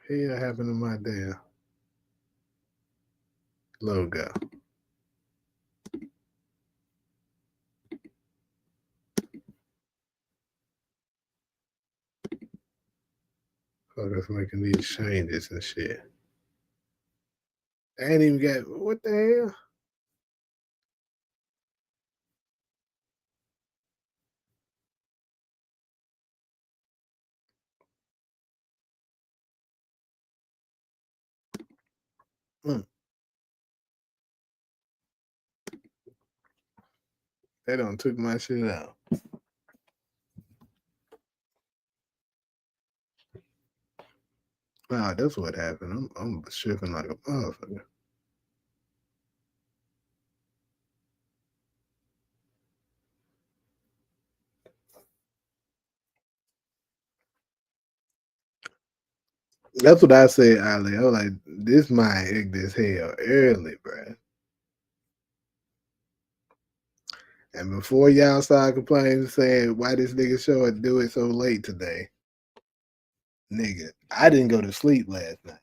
Hell happened to my damn logo? Fuckers making these changes and shit. I ain't even got what the hell? Mm. They done took my shit out. Nah, that's what happened. I'm tripping like a motherfucker. That's what I said, Ali. I was like, this might hit this hell early, bruh. And before y'all start complaining, saying why this nigga show and do it so late today, nigga, I didn't go to sleep last night.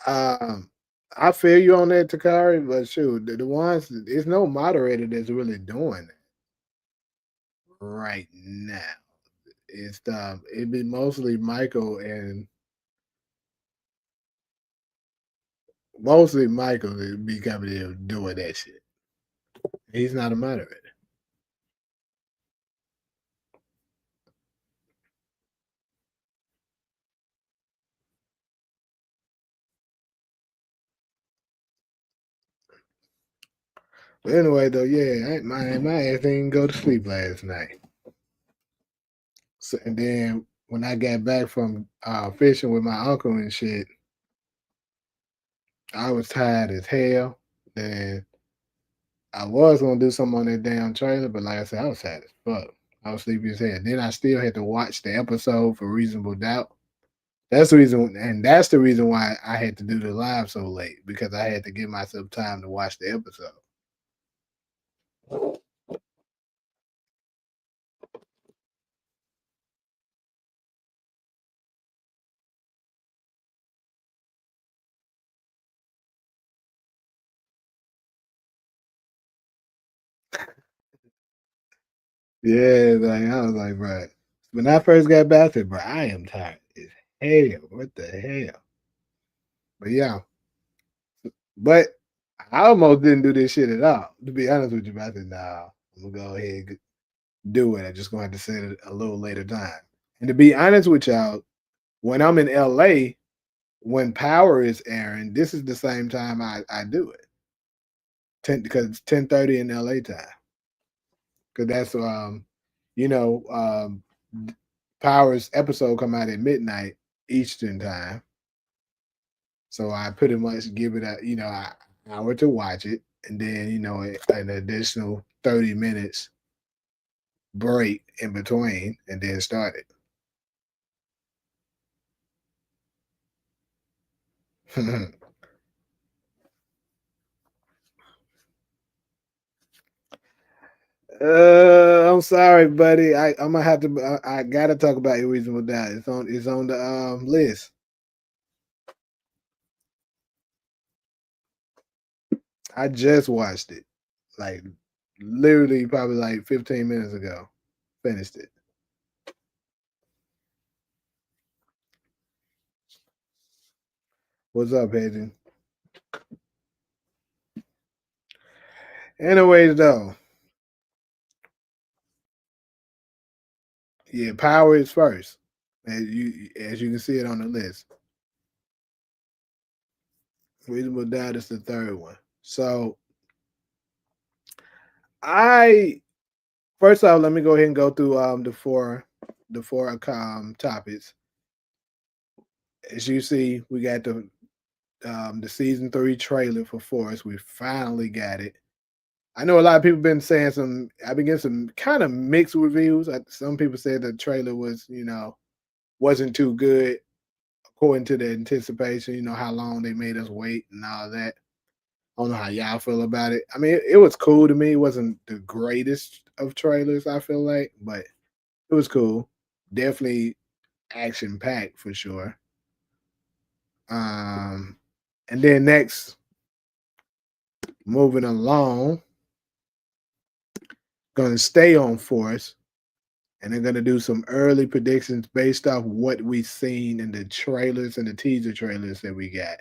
Um, I feel you on that, Takari, but shoot, the ones there's no moderator that's really doing it right now. It's it'd be mostly Michael and mostly Michael that be coming in doing that shit. He's not a moderator. But anyway, though, yeah, my ass didn't go to sleep last night. So, and then when I got back from fishing with my uncle and shit, I was tired as hell. And I was gonna do something on that damn trailer, but like I said, I was tired as fuck. I was sleepy as hell. Then I still had to watch the episode for reasonable doubt. That's the reason, and that's the reason why I had to do the live so late because I had to give myself time to watch the episode. Yeah, like I was like, bro. When I first got back, I said, bro, I am tired as hell. What the hell? But yeah, but I almost didn't do this shit at all. To be honest with you, but I said, nah, I'm gonna go ahead and do it. I just gonna have to set it a little later time. And to be honest with y'all, when I'm in LA, when Power is airing, this is the same time I do it. 10 because it's 10:30 in LA time. Because that's you know, Power's episode come out at midnight Eastern time. So I pretty much give it an hour to watch it, and then an additional 30 minutes break in between, and then start it. I'm sorry, buddy. I'm gonna have to. I gotta talk about your reasonable doubt. It's on the list. I just watched it, like literally probably like 15 minutes ago. Finished it. What's up, Adrian? Anyways, though, yeah, Power is first, as you can see it on the list. Reasonable doubt is the third one. So I first off, let me go ahead and go through the four topics. As you see, we got the the season 3 trailer for Force. We finally got it. I know a lot of people been saying some. I've been getting some kind of mixed reviews. Some people said the trailer was, wasn't too good according to the anticipation. You know how long they made us wait and all that. I don't know how y'all feel about it. I mean, it was cool to me. It wasn't the greatest of trailers, I feel like, but it was cool. Definitely action packed for sure. Um, and then next, moving along, gonna stay on Force, and they're gonna do some early predictions based off what we seen in the trailers and the teaser trailers that we got.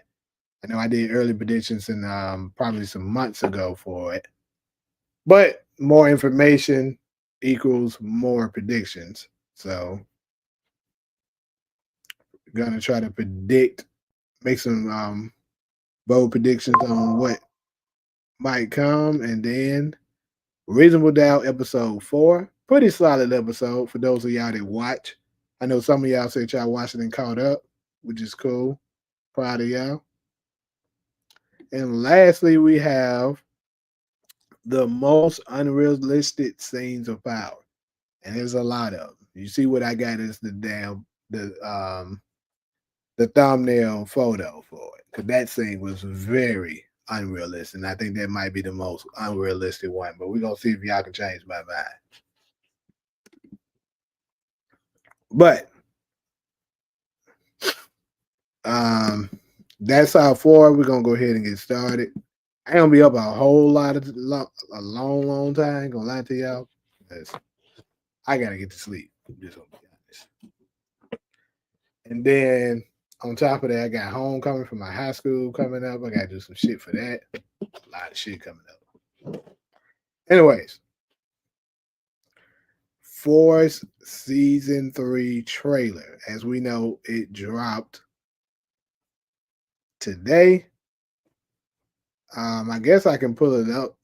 I know I did early predictions in probably some months ago for it, but more information equals more predictions. So, gonna try to predict, make some bold predictions on what might come, and then Reasonable Doubt episode 4. Pretty solid episode for those of y'all that watch. I know some of y'all said y'all watched it and caught up, which is cool. Proud of y'all. And lastly, we have the most unrealistic scenes of power. And there's a lot of them. You see what I got is the thumbnail photo for it. Because that scene was very unrealistic. And I think that might be the most unrealistic one. But we're gonna see if y'all can change my mind. But um that's our 4. We're gonna go ahead and get started. I ain't gonna be up a whole lot of a long, long time. I ain't gonna lie to y'all. 'Cause I gotta get to sleep. I'm just gonna be honest. And then on top of that, I got homecoming from my high school coming up. I gotta do some shit for that. A lot of shit coming up. Anyways, Force season 3 trailer. As we know, it dropped today. I guess I can pull it up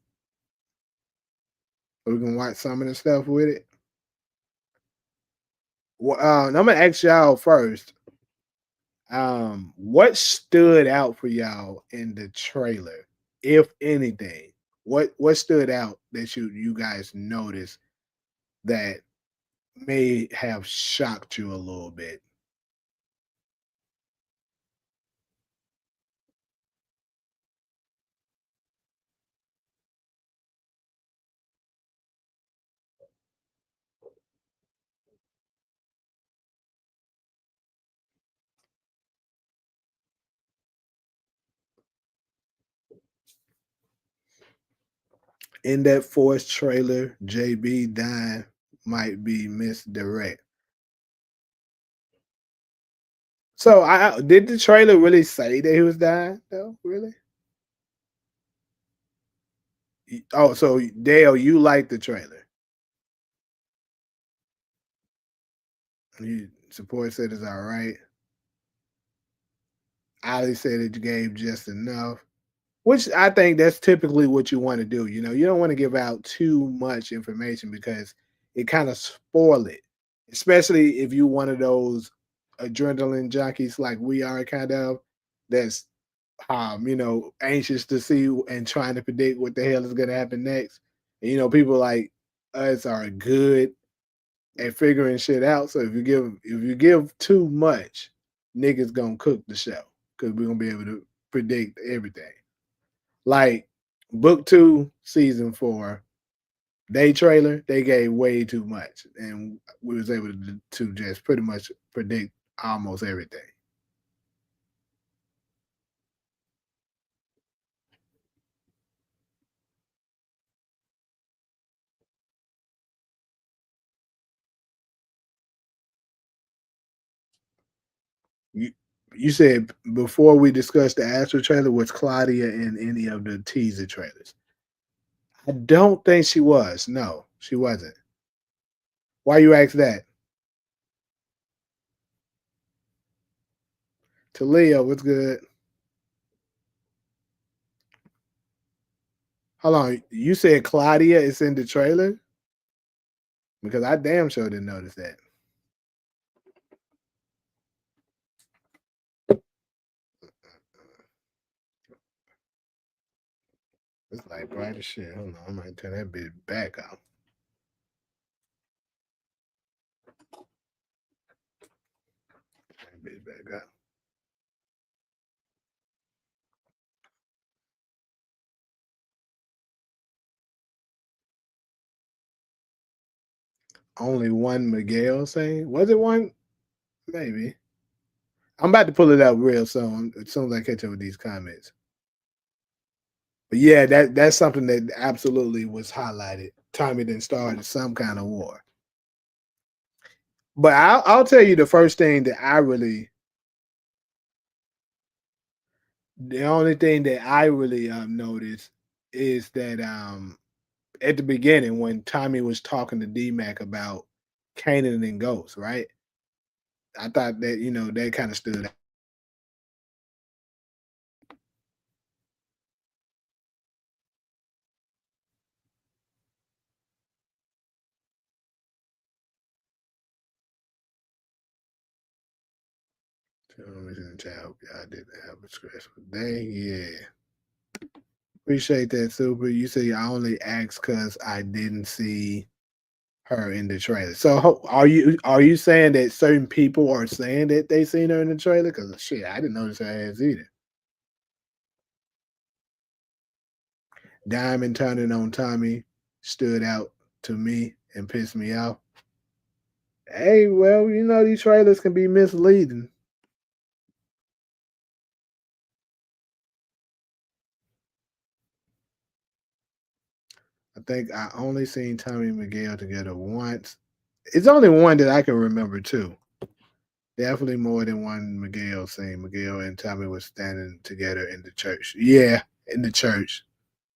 so we can watch some of the stuff with it. Well, I'm gonna ask y'all first. What stood out for y'all in the trailer, if anything? What stood out that you guys noticed that may have shocked you a little bit? In that Force trailer, JB dying might be misdirect. So I did the trailer really say that he was dying though? Really? Oh, so Dale, you like the trailer? You support said it's all right. Ali said it gave just enough. Which I think that's typically what you want to do. You don't want to give out too much information because it kind of spoil it, especially if you one of those adrenaline junkies like we are, kind of that's anxious to see and trying to predict what the hell is going to happen next. And, people like us are good at figuring shit out. So if you give too much, niggas gonna cook the show because we're gonna be able to predict everything. Like book 2, season 4, they trailer, they gave way too much. And we was able to just pretty much predict almost everything. You you said before we discussed the actual trailer, was Claudia in any of the teaser trailers? I don't think she was. No, she wasn't. Why you ask that? Talia, what's good? Hold on. You said Claudia is in the trailer? Because I damn sure didn't notice that. It's like bright as shit. Hold on, I might turn that bitch back off. That bitch back up. Only one Miguel saying. Was it one? Maybe. I'm about to pull it up real soon. As soon as I catch up with these comments. But yeah, that's something that absolutely was highlighted. Tommy didn't start some kind of war. But I'll tell you the first thing that I really, the only thing that I really noticed is that at the beginning when Tommy was talking to D Mac about Kanan and Ghost, right? I thought that that kind of stood out. In the chat. Hope y'all didn't have a stressful day. Yeah. Appreciate that, Super. You say I only asked because I didn't see her in the trailer. So are you saying that certain people are saying that they seen her in the trailer? Because shit, I didn't notice her ass either. Diamond turning on Tommy stood out to me and pissed me off. Hey, well, these trailers can be misleading. I think I only seen Tommy and Miguel together once. It's only one that I can remember too. Definitely more than one Miguel scene. Miguel and Tommy was standing together in the church. Yeah, in the church.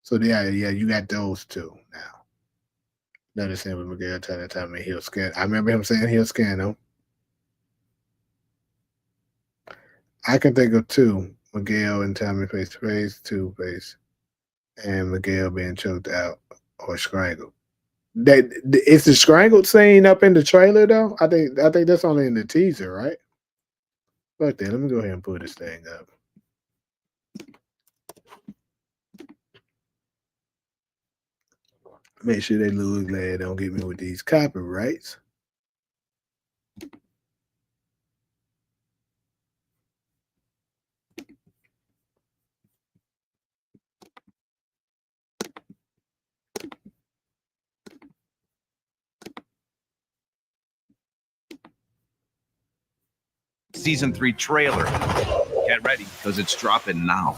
So yeah, you got those two now. Another scene with Miguel telling Tommy he'll scan. I remember him saying he'll scan him. I can think of two. Miguel and Tommy face to face, two face, and Miguel being choked out or strangled. That it's the strangled scene up in the trailer though. I think that's only in the teaser, right? Fuck that. Let me go ahead and pull this thing up. Make sure that Louis Glad don't get me with these copyrights. Season 3 trailer. Get ready, because it's dropping now.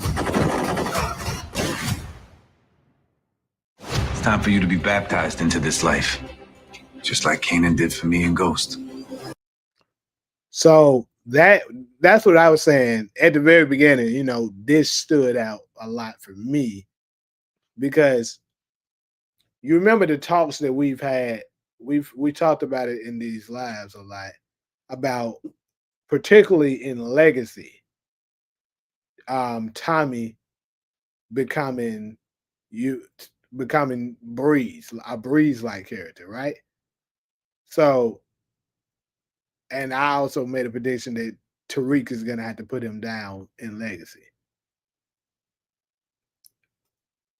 It's time for you to be baptized into this life, just like Kanan did for me and Ghost. So that's what I was saying at the very beginning. This stood out a lot for me because you remember the talks that we've had. We talked about it in these lives a lot about, particularly in Legacy, Tommy becoming you becoming Breeze, a Breeze like character, right? So, and I also made a prediction that Tariq is gonna have to put him down in Legacy.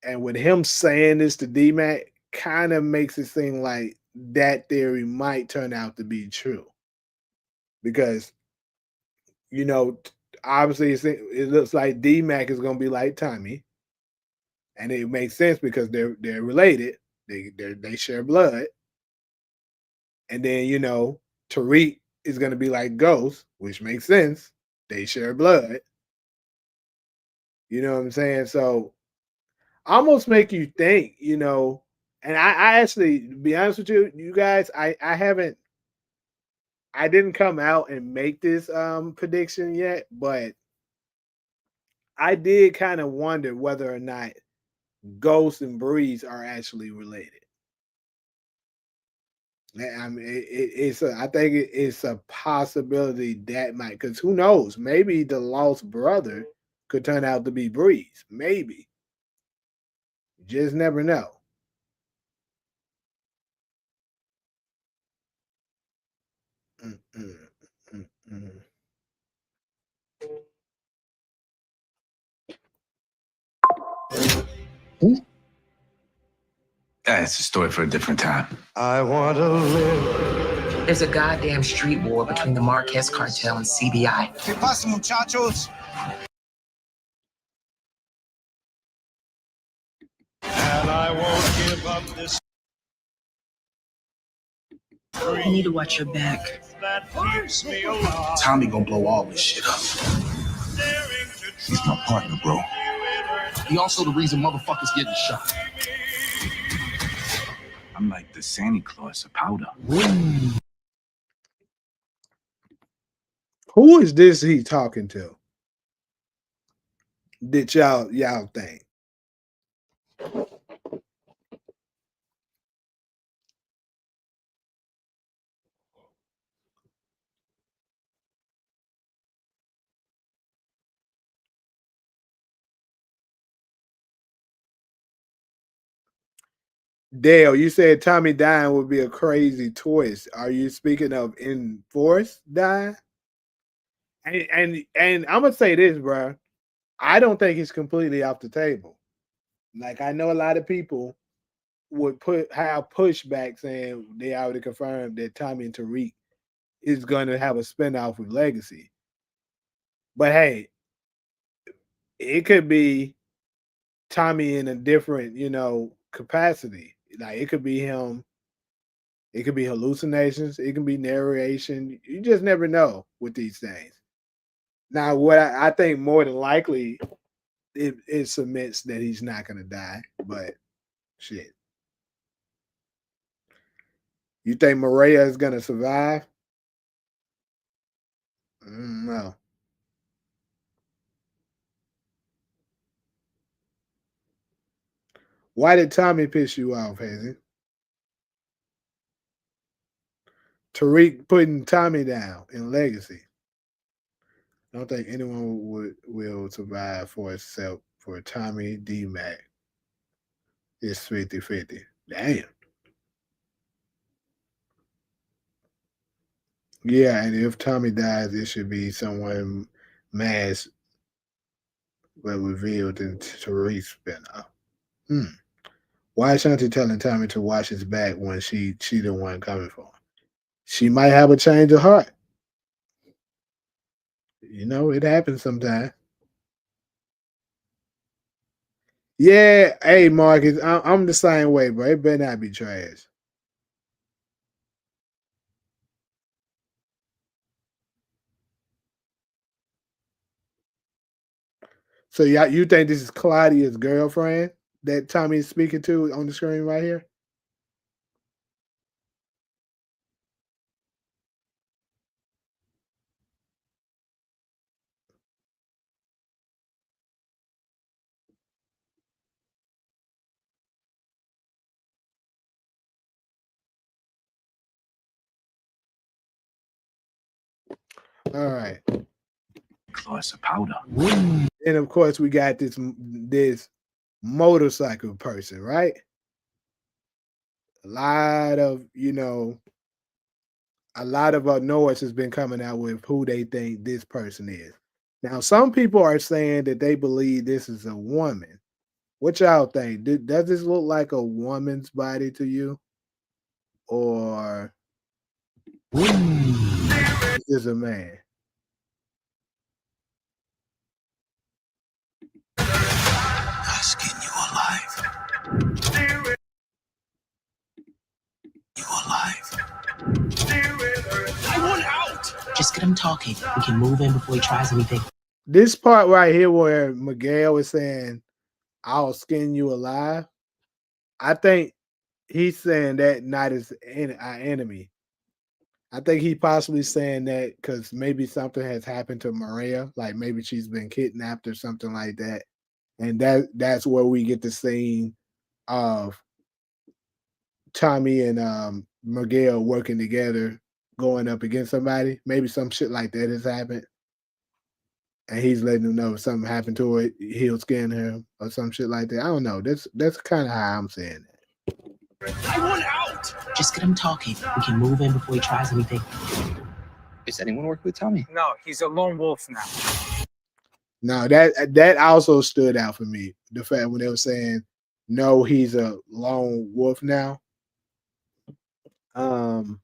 And with him saying this to D-Mac, kind of makes it seem like that theory might turn out to be true. Because, you know, obviously it looks like D-Mac is going to be like Tommy. And it makes sense because they're related. They share blood. And then, Tariq is going to be like Ghost, which makes sense. They share blood. You know what I'm saying? So almost make you think, and I actually, to be honest with you guys, I didn't come out and make this prediction yet, but I did kind of wonder whether or not Ghost and Breeze are actually related. I mean, I think it's a possibility that might, because who knows? Maybe the lost brother could turn out to be Breeze. Maybe. You just never know. Mm, mm, mm, mm. It's a story for a different time. I want to live. There's a goddamn street war between the Marquez cartel and CBI. ¿Qué pasa, muchachos? And I won't give up this. You need to watch your back. That keeps me alive. Tommy gonna blow all this shit up. He's my partner, bro. He also the reason motherfuckers getting shot. I'm like the Santa Claus of powder. Who is this he talking to? Did y'all think? Dale, you said Tommy dying would be a crazy twist. Are you speaking of Enforced dying? And I'm gonna say this, bro. I don't think it's completely off the table. Like, I know a lot of people would have pushback saying they already confirmed that Tommy and Tariq is going to have a spinoff with Legacy. But hey, it could be Tommy in a different, capacity. Like, it could be him. It could be hallucinations. It can be narration. You just never know with these things. Now, what I think more than likely, it submits that he's not going to die. But shit. You think Maria is going to survive? No. Why did Tommy piss you off, Hazy? Tariq putting Tommy down in Legacy. I don't think anyone will survive for itself for Tommy D-Mac. It's 50-50. Damn. Yeah, and if Tommy dies, it should be someone masked but revealed in Tariq's spinoff. Why is Shanti telling Tommy to watch his back when she the one coming for him? She might have a change of heart. It happens sometimes. Yeah, hey Marcus, I'm the same way, bro. It better not be trash. So you think this is Claudia's girlfriend that Tommy is speaking to on the screen right here? All right. Claus of powder. And of course, we got this motorcycle person, right? A lot of noise has been coming out with who they think this person is. Now, some people are saying that they believe this is a woman. What y'all think? Does this look like a woman's body to you? Or is this a man? I'll skin you alive. You alive. I want out! Just get him talking. We can move in before he tries anything. This part right here where Miguel is saying, I'll skin you alive. I think he's saying that not as our enemy. I think he possibly saying that because maybe something has happened to Maria, like maybe she's been kidnapped or something like that. And that's where we get the scene of Tommy and Miguel working together, going up against somebody. Maybe some shit like that has happened. And he's letting them know if something happened to her, he'll skin her or some shit like that. I don't know. That's kind of how I'm saying that. I want out! Just get him talking. We can move in before he tries anything. Is anyone working with Tommy? No, he's a lone wolf now. Now that also stood out for me. The fact when they were saying know he's a lone wolf now. Um,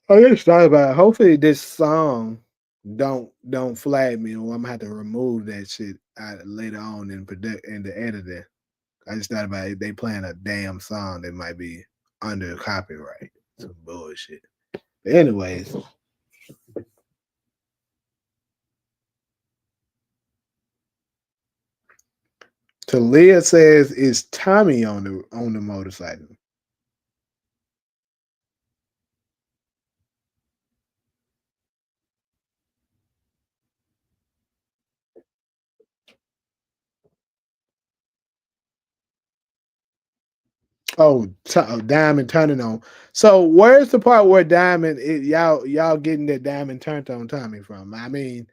I just thought about it. Hopefully this song don't flag me, or I'm gonna have to remove that shit later on in the editor. I just thought about it. They playing a damn song that might be under copyright. Some bullshit. But anyways, Talia says is Tommy on the motorcycle. Oh, Diamond turning on. So where's the part where y'all getting that Diamond turned on Tommy from? I mean,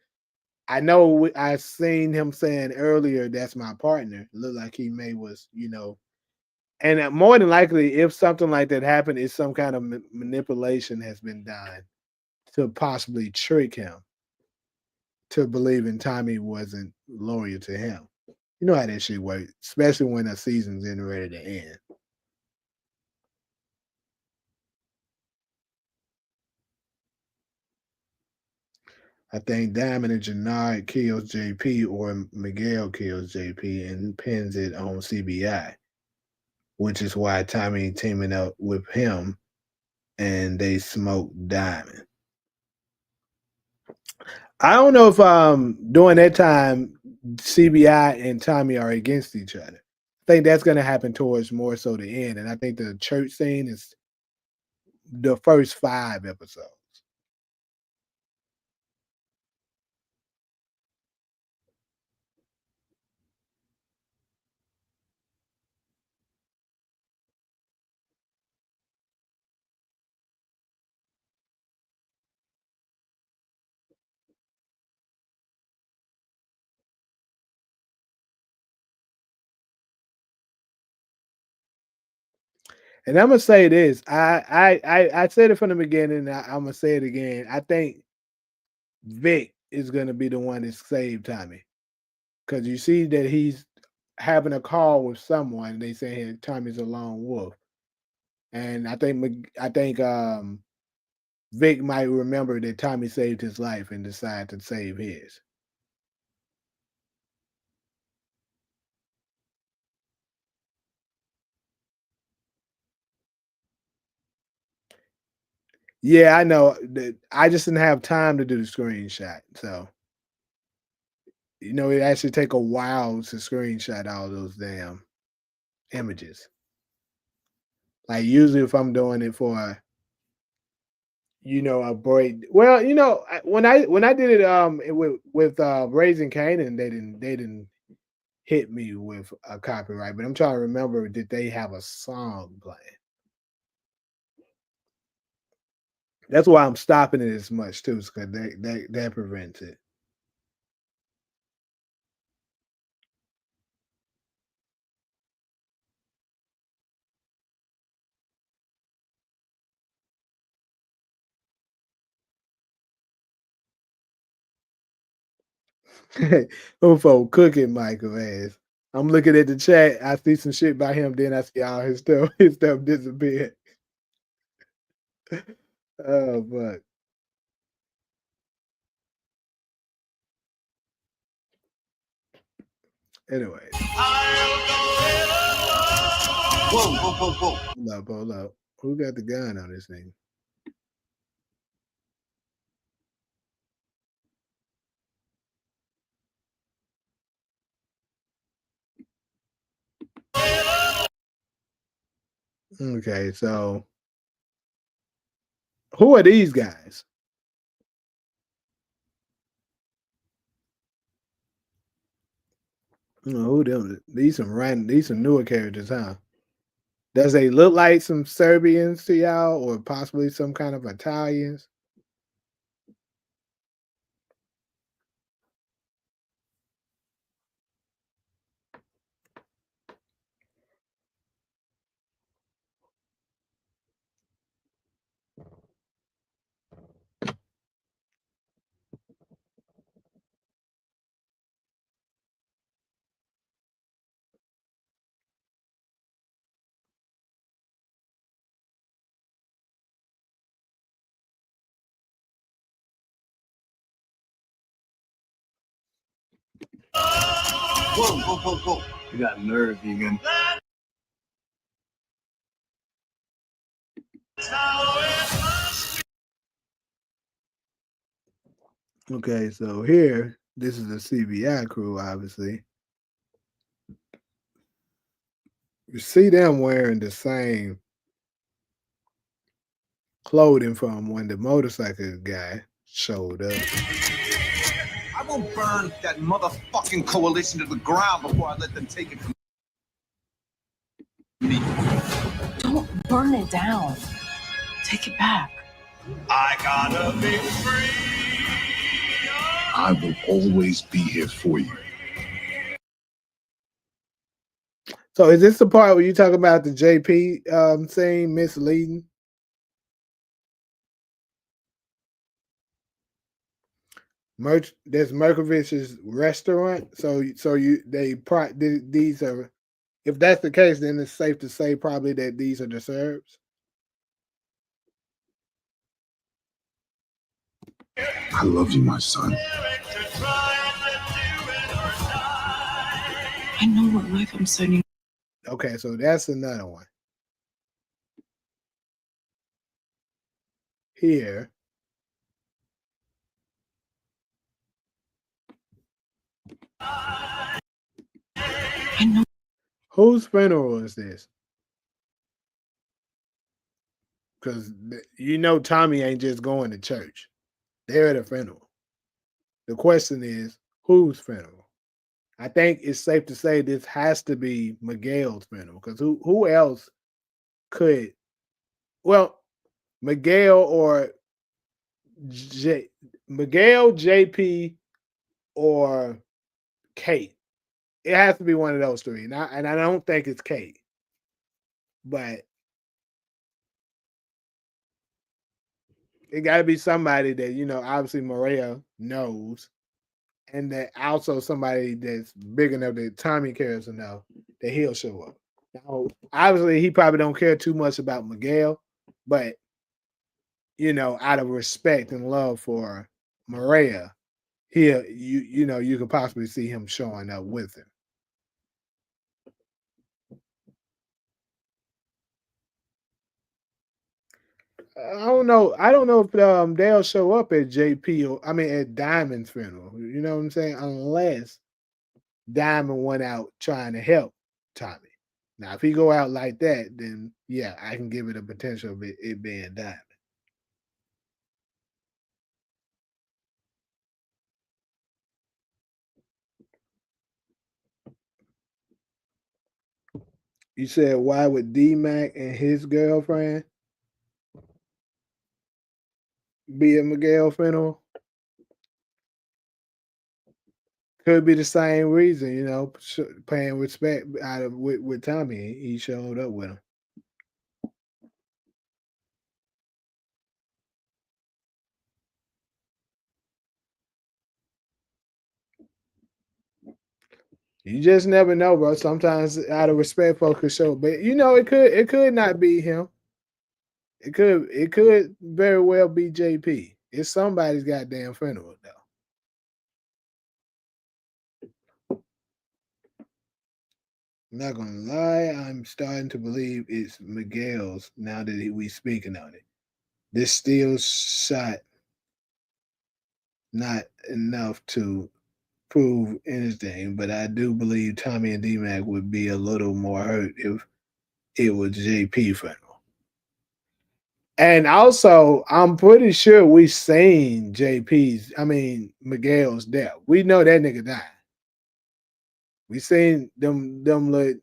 I know I seen him saying earlier that's my partner. Looked like he may was, and more than likely, if something like that happened, it's some kind of manipulation has been done to possibly trick him to believing Tommy wasn't loyal to him. You know how that shit works, especially when a season's getting ready to end. I think Diamond and Jannard kills JP or Miguel kills JP and pins it on CBI, which is why Tommy teaming up with him and they smoke Diamond. I don't know if during that time CBI and Tommy are against each other. I think that's gonna happen towards more so the end. And I think the church scene is the first 5 episodes. And I'm gonna say this. I said it from the beginning. I'm gonna say it again. I think Vic is gonna be the one that saved Tommy because you see that he's having a call with someone. They say hey, Tommy's a lone wolf, and I think Vic might remember that Tommy saved his life and decide to save his. Yeah, I know. I just didn't have time to do the screenshot, so it actually take a while to screenshot all those damn images. Like usually, if I'm doing it for a break, well, when I did it with Raising Canaan, they didn't hit me with a copyright, but I'm trying to remember did they have a song playing? That's why I'm stopping it as much too, because that prevents it. Them cooking Michael ass. I'm looking at the chat. I see some shit by him. Then I see all his stuff. His stuff disappeared. Oh, but anyway, Whoa, whoa, whoa, whoa. hold up, hold up. Who got the gun on this thing? Okay, so who are these guys? Who them? These some newer characters, huh? Does they look like some Serbians to y'all, or possibly some kind of Italians? Whoa. You got nerve, Egan. Okay, so here, this is the CBI crew, obviously. You see them wearing the same clothing from when the motorcycle guy showed up. I will burn that motherfucking coalition to the ground before I let them take it from me. Don't burn it down. Take it back. I gotta be free. I will always be here for you. So is this the part where you talk about the JP scene misleading? There's Merkovich's restaurant. So these are, if that's the case, then it's safe to say probably that these are the Serbs. I love you, my son. I know what life I'm setting. Okay, so that's another one. Here. I know. Whose funeral is this? Because Tommy ain't just going to church. They're at a funeral. The question is, whose funeral? I think it's safe to say this has to be Miguel's funeral. Because who else could? Well, Miguel or Miguel, JP, or Kate. It has to be one of those three. And I don't think it's Kate. But it got to be somebody that, obviously Maria knows. And that also somebody that's big enough that Tommy cares to know that he'll show up. Now, obviously, he probably don't care too much about Miguel. But, out of respect and love for Maria, you could possibly see him showing up with him. I don't know. I don't know if they'll show up at at Diamond's funeral. You know what I'm saying? Unless Diamond went out trying to help Tommy. Now, if he go out like that, then yeah, I can give it a potential of it being Diamond. You said why would D-Mac and his girlfriend be at Miguel funeral? Could be the same reason, paying respect out of with Tommy. He showed up with him. You just never know, bro. Sometimes out of respect, folks could show, but it could not be him. It could very well be JP. It's somebody's goddamn funeral though. I'm not gonna lie, I'm starting to believe it's Miguel's now that we speaking on it. This still shot not enough to prove anything, but I do believe Tommy and D-Mac would be a little more hurt if it was JP funeral. And also, I'm pretty sure we've seen Miguel's death. We know that nigga died. We seen them little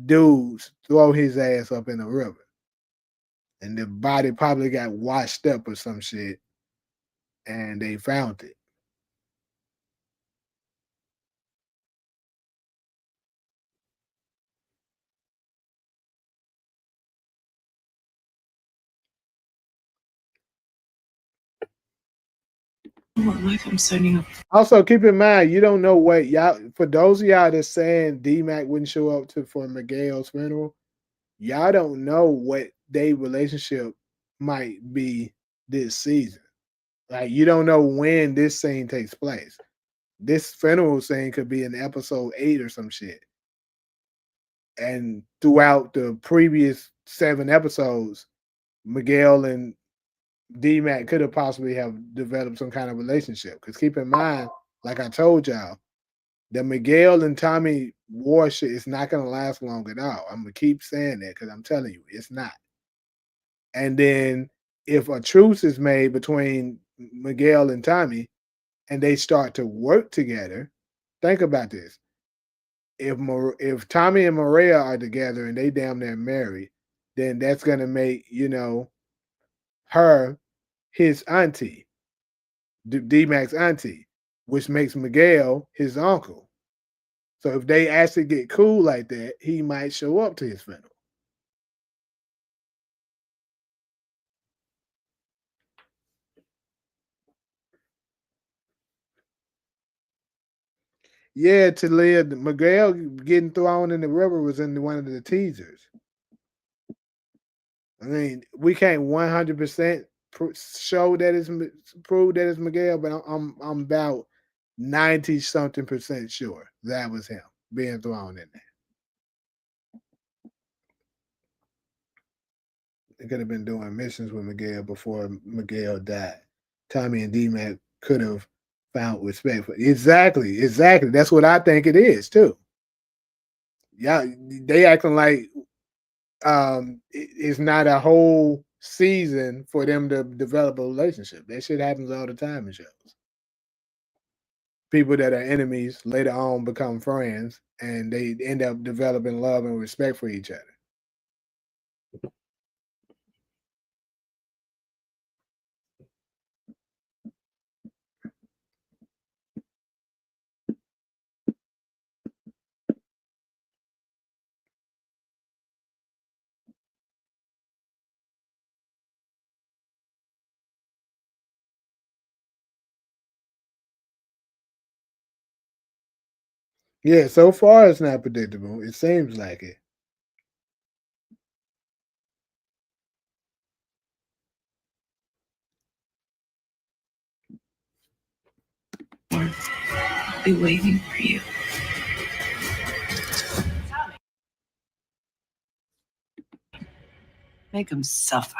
dudes throw his ass up in the river. And the body probably got washed up or some shit. And they found it. What life I'm setting up. Also, keep in mind, you don't know what y'all. For those of y'all that's saying D-Mac wouldn't show up for Miguel's funeral, y'all don't know what their relationship might be this season. Like you don't know when this scene takes place. this funeral scene could be in episode 8 or some shit. And throughout the previous 7 episodes, Miguel and D-Mac could have possibly have developed some kind of relationship. Because keep in mind, like I told y'all, the Miguel and Tommy war shit is not going to last long at all. I'm going to keep saying that because I'm telling you, it's not. And then if a truce is made between Miguel and Tommy and they start to work together, think about this. If Tommy and Maria are together and they damn near married, then that's going to make, her his auntie, D-Mac's auntie, which makes Miguel his uncle. So if they actually get cool like that, he might show up to his funeral. Yeah, Talia, Miguel getting thrown in the river was in one of the teasers. I mean, we can't 100% show that it's prove that it's Miguel, but I'm about 90 something percent sure that was him being thrown in there. They could have been doing missions with Miguel before Miguel died. Tommy and D-Mac could have found respect for exactly. That's what I think it is too. Yeah, they acting like it's not a whole season for them to develop a relationship. That shit happens all the time in shows. People that are enemies later on become friends and they end up developing love and respect for each other. Yeah, so far it's not predictable. It seems like it. I'll be waiting for you. Make them suffer.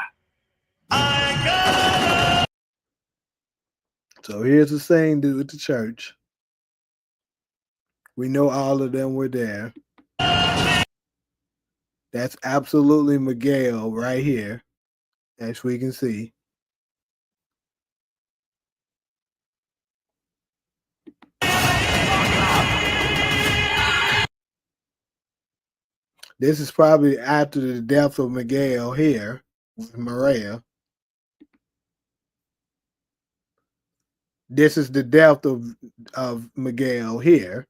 So here's the same dude at the church. We know all of them were there. That's absolutely Miguel right here, as we can see. This is probably after the death of Miguel here with Maria. This is the death of Miguel here.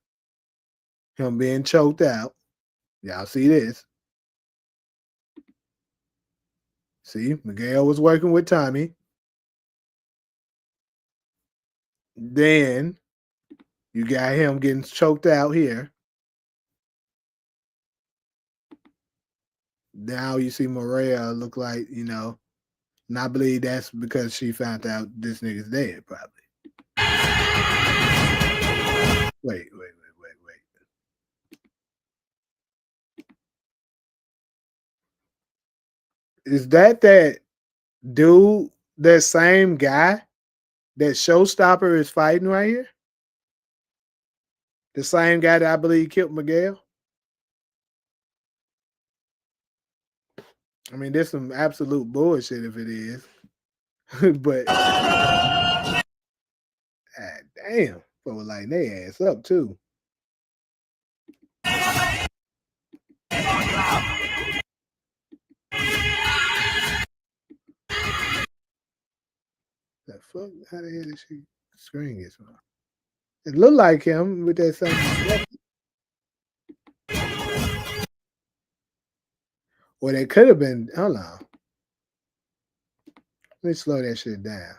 Him being choked out. Y'all see this. See, Miguel was working with Tommy. Then you got him getting choked out here. Now you see Maria look like, and I believe that's because she found out this nigga's dead, probably. Wait. Is that dude, that same guy that Showstopper is fighting right here? The same guy that I believe killed Miguel? I mean, there's some absolute bullshit if it is. But damn, but was like they ass up too. The fuck? How the hell did she screen get from? It looked like him with that same. Or they could have been. Hold on. Let me slow that shit down.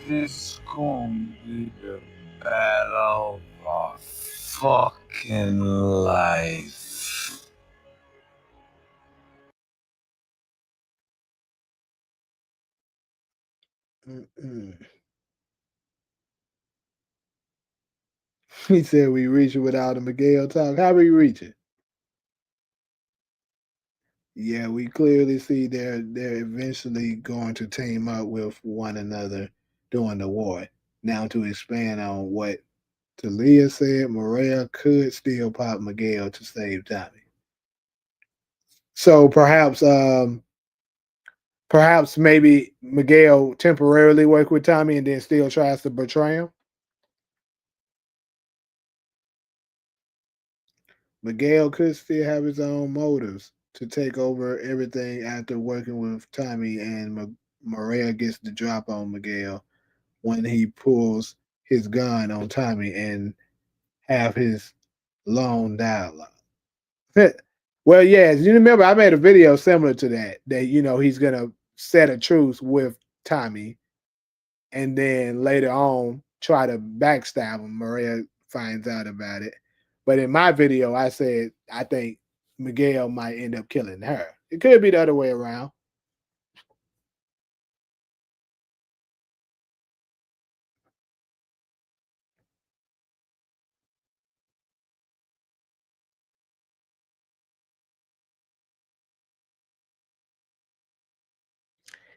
This gonna be the battle of our fucking life. He said we reach it without a Miguel talk. How we reach it? Yeah, we clearly see they're eventually going to team up with one another during the war. Now to expand on what Talia said, Maria could still pop Miguel to save Tommy. So perhaps maybe Miguel temporarily work with Tommy and then still tries to betray him. Miguel could still have his own motives to take over everything after working with Tommy, and Maria gets the drop on Miguel when he pulls his gun on Tommy and have his long dialogue. Well, yes, you remember I made a video similar to that. That he's gonna set a truce with Tommy, and then later on try to backstab him. Maria finds out about it. But in my video, I said I think Miguel might end up killing her. It could be the other way around.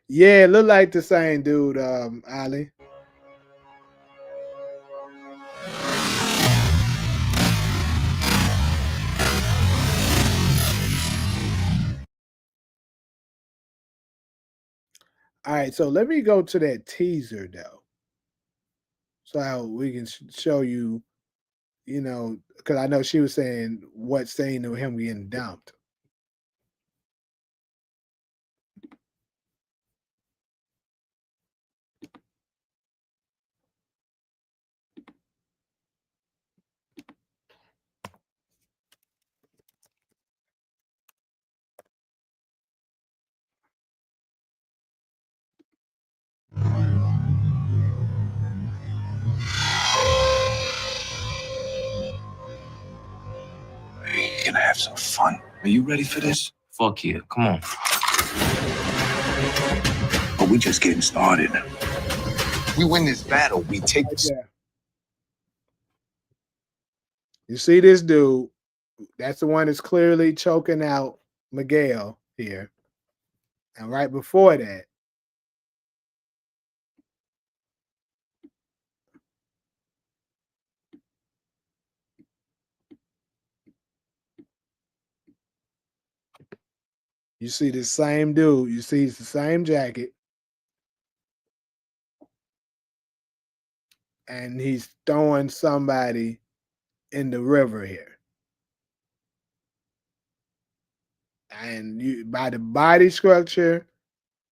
Yeah, it looked like the same dude, Ali. All right, so let me go to that teaser though, so we can show you, because I know she was saying what scene of him getting dumped. We're gonna have some fun. Are you ready for this? Fuck yeah, come on. But we just getting started. We win this battle, we take Right there. You see this dude? That's the one that's clearly choking out Miguel here. And right before that, you see the same dude. You see it's the same jacket, and he's throwing somebody in the river here. And you by the body structure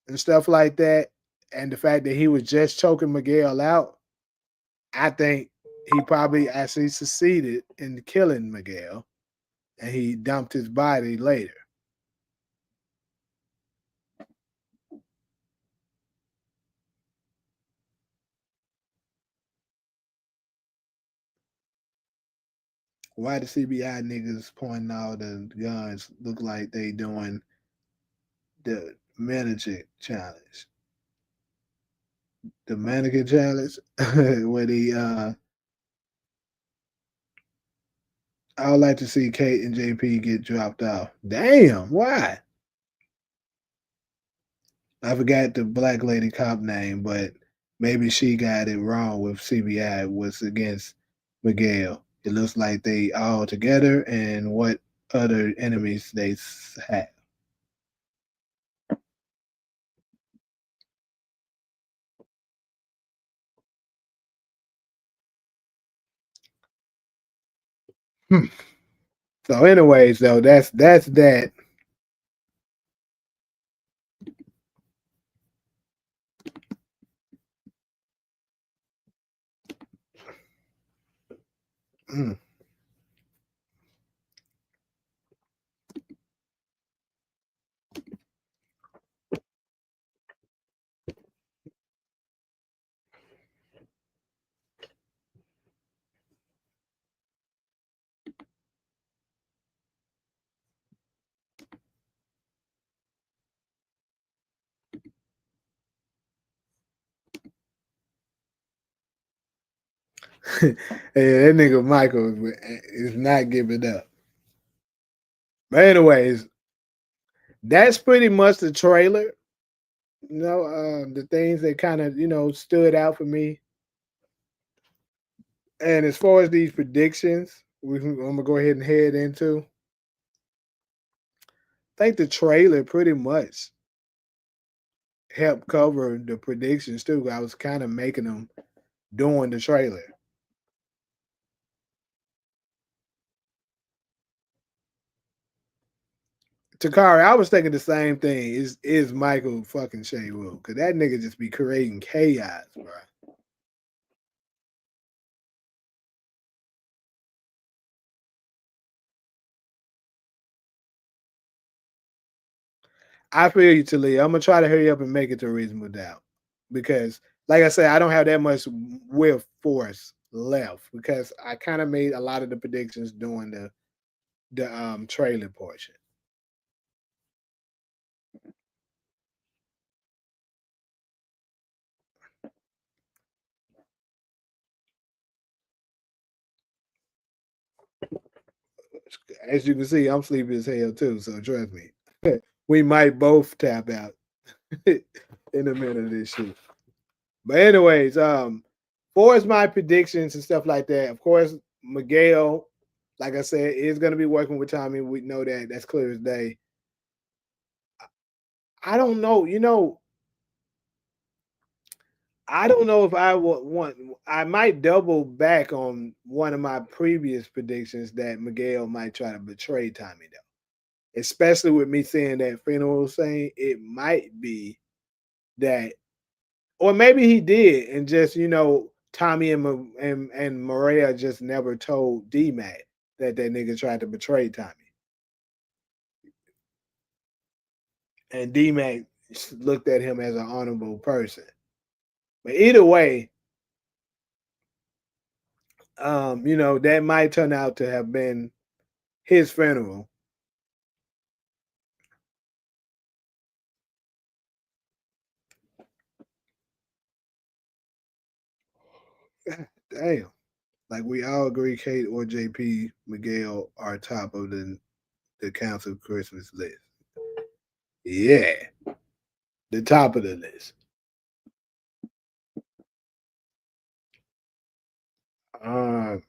and stuff like that, and the fact that he was just choking Miguel out, I think he probably actually succeeded in killing Miguel, and he dumped his body later. Why the CBI niggas pointing all the guns look like they doing the mannequin challenge? The mannequin challenge where I would like to see Kate and JP get dropped off. Damn, why? I forgot the black lady cop name, but maybe she got it wrong with CBI was against Miguel. It looks like they all together and what other enemies they have. Hmm. So, anyways, though, that's that. Mm. that nigga Michael is not giving up. But anyways, that's pretty much the trailer. The things that kind of stood out for me. And as far as these predictions, I'm gonna go ahead and head into. I think the trailer pretty much helped cover the predictions too. I was kind of making them during the trailer. Takari, I was thinking the same thing. Is Michael fucking Shea Rule? Because that nigga just be creating chaos, bro. I feel you, Talia. I'm gonna try to hurry up and make it to reasonable doubt because, like I said, I don't have that much will force left because I kind of made a lot of the predictions during the trailer portion. As you can see, I'm sleepy as hell too, so trust me. We might both tap out in the middle of this shit. But anyways, for as my predictions and stuff like that, of course, Miguel, like I said, is gonna be working with Tommy. We know that. That's clear as day. I don't know, I don't know if I would want. I might double back on one of my previous predictions that Miguel might try to betray Tommy, though. Especially with me seeing that funeral saying it might be that, or maybe he did, and just Tommy and Maria just never told D Mac that nigga tried to betray Tommy, and D Mac looked at him as an honorable person. But either way, that might turn out to have been his funeral. Damn. Like we all agree Kate or JP Miguel are top of the council Christmas list. Yeah. The top of the list. Um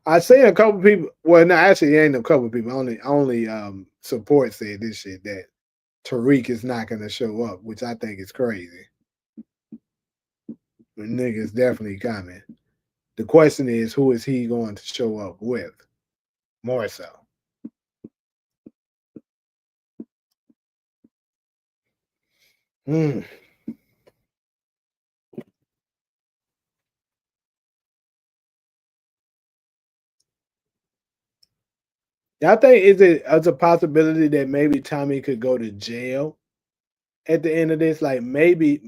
I seen a couple people. Well, no, actually, it ain't a couple people. Only support said this shit that Tariq is not going to show up, which I think is crazy. The nigga's definitely coming. The question is, who is he going to show up with? More so. Hmm. I think is it as a possibility that maybe Tommy could go to jail at the end of this? Like maybe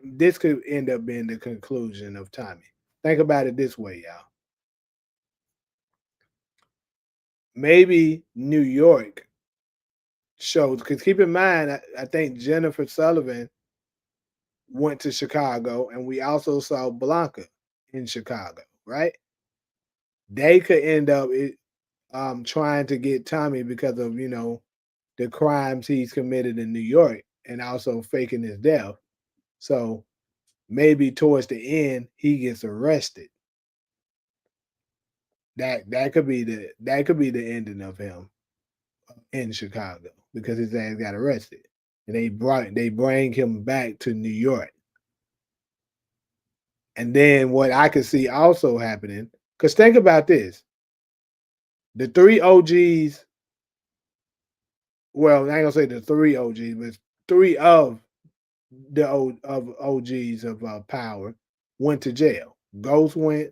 this could end up being the conclusion of Tommy. Think about it this way, y'all. Maybe New York shows because keep in mind, I think Jennifer Sullivan went to Chicago, and we also saw Blanca in Chicago, right? They could end up trying to get Tommy because of the crimes he's committed in New York and also faking his death. So maybe towards the end he gets arrested. That could be the ending of him in Chicago because his ass got arrested, and they bring him back to New York. And then what I could see also happening, because think about this: the three OGs. Well, I ain't gonna say the three OGs, but three of the OGs of Power went to jail. Ghost went,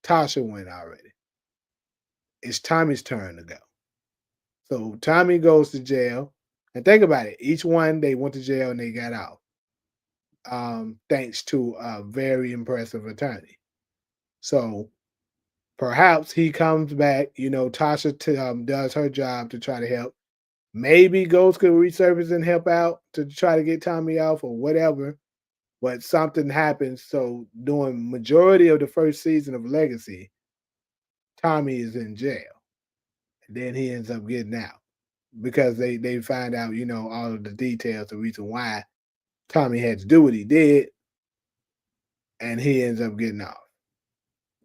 Tasha went already. It's Tommy's turn to go. So Tommy goes to jail, and think about it. Each one they went to jail and they got out, thanks to a very impressive attorney. So perhaps he comes back. Tasha does her job to try to help. Maybe Ghost could resurface and help out to try to get Tommy off or whatever. but something happens. So during majority of the first season of Legacy, Tommy is in jail. And then he ends up getting out because they find out, all of the details, the reason why Tommy had to do what he did, and he ends up getting off.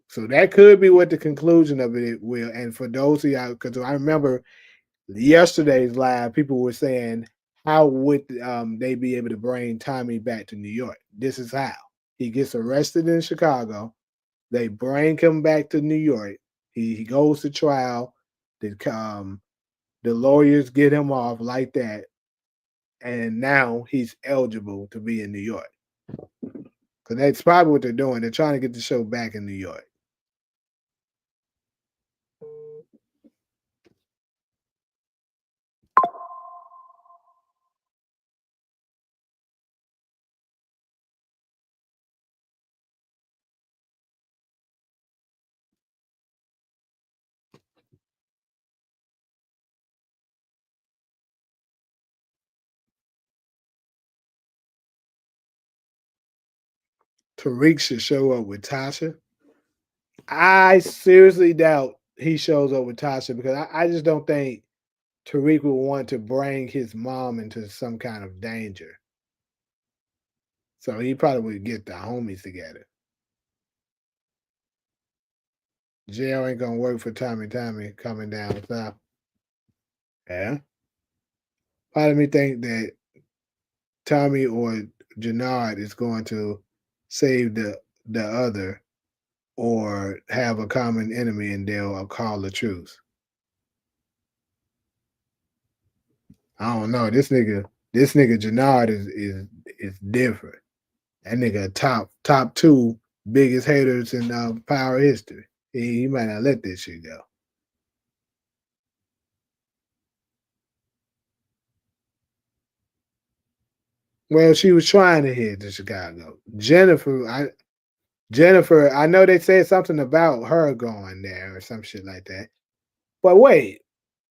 So that could be what the conclusion of it will. And for those of y'all, because I remember yesterday's live, people were saying, how would they be able to bring Tommy back to New York? This is how. He gets arrested in Chicago. They bring him back to New York. He goes to trial. The lawyers get him off like that. And now he's eligible to be in New York. Because that's probably what they're doing. They're trying to get the show back in New York. Tariq should show up with Tasha. I seriously doubt he shows up with Tasha because I just don't think Tariq would want to bring his mom into some kind of danger. So he probably would get the homies together. Jail ain't gonna work for Tommy coming down south. Yeah. Part of me think that Tommy or Jannard is going to save the other or have a common enemy and they'll call the truce. I don't know. This nigga Jannard is different. That nigga top two biggest haters in power history. He might not let this shit go. Well, she was trying to head to Chicago. Jennifer, I know they said something about her going there or some shit like that. But wait,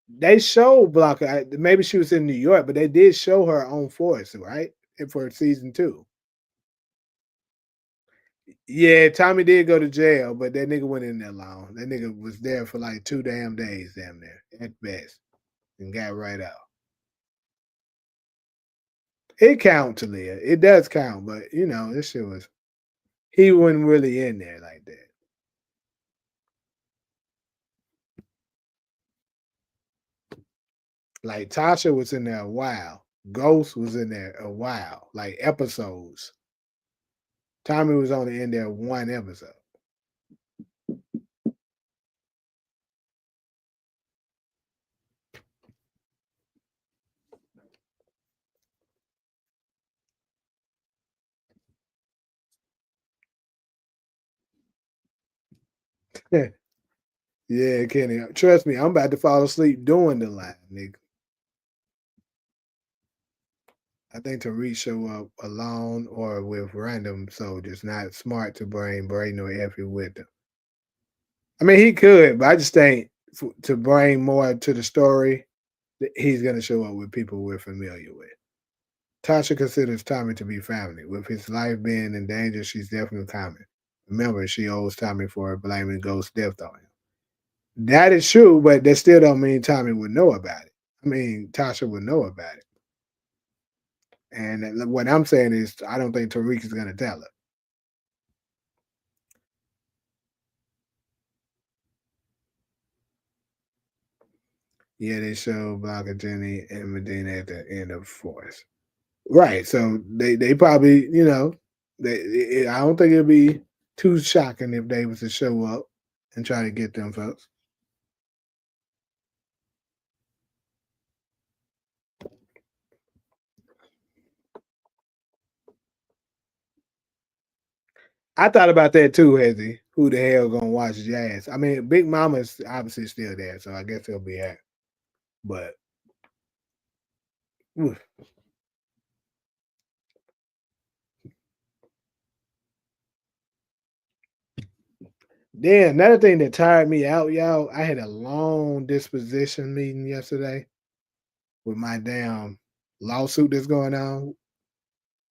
they showed Blanca. Maybe she was in New York, but they did show her on Force, right? For season 2. Yeah, Tommy did go to jail, but that nigga went in there long. That nigga was there for like 2 damn days, damn near at best, and got right out. It count, Talia. It does count, but this shit was. He wasn't really in there like that. Like Tasha was in there a while. Ghost was in there a while, like episodes. Tommy was only in there one episode. Yeah, Kenny. Trust me, I'm about to fall asleep doing the line, nigga. I think Tariq show up alone or with random soldiers. Not smart to bring Braden or Effie with him. I mean, he could, but I just think to bring more to the story, he's going to show up with people we're familiar with. Tasha considers Tommy to be family. With his life being in danger, she's definitely coming. Remember, she owes Tommy for blaming Ghost's death on him. That is true, but that still don't mean Tommy would know about it. I mean, Tasha would know about it. And what I'm saying is, I don't think Tariq is going to tell her. Yeah, they show Blanca, Jenny, and Medina at the end of Force. Right. So they probably, I don't think it'd be too shocking if they was to show up and try to get them folks. I thought about that too, Hezzy. Who the hell gonna watch Jazz? I mean, Big Mama's obviously still there, so I guess he'll be here. But oof. Then another thing that tired me out, y'all, I had a long disposition meeting yesterday with my damn lawsuit that's going on.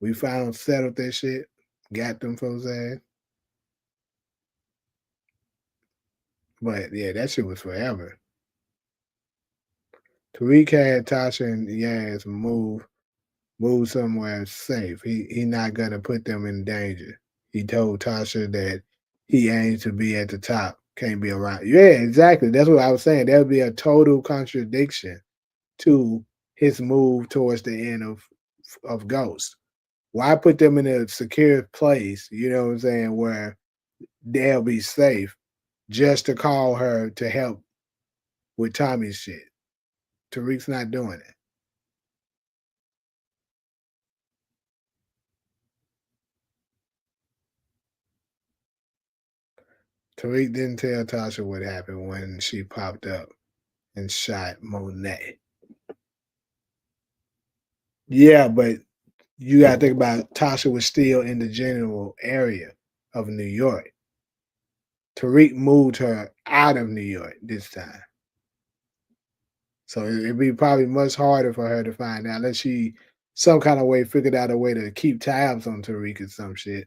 We finally settled that shit. Got them folks ass. But yeah, that shit was forever. Tariq had Tasha and Yaz move somewhere safe. He not gonna put them in danger. He told Tasha that he aims to be at the top, can't be around. Yeah, exactly. That's what I was saying. That would be a total contradiction to his move towards the end of Ghost. Why put them in a secure place, you know what I'm saying, where they'll be safe just to call her to help with Tommy's shit? Tariq's not doing it. Tariq didn't tell Tasha what happened when she popped up and shot Monet. Yeah, but you gotta think about Tasha was still in the general area of New York. Tariq moved her out of New York this time. So it'd be probably much harder for her to find out unless she some kind of way figured out a way to keep tabs on Tariq or some shit.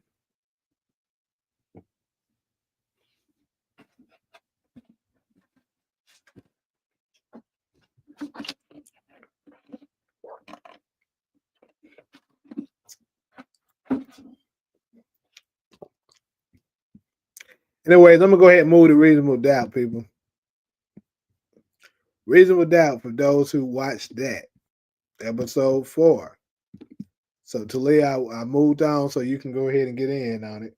Anyways, I'm gonna go ahead and move to Reasonable Doubt, people. Reasonable Doubt for those who watched that episode 4. So Talia, I moved on so you can go ahead and get in on it.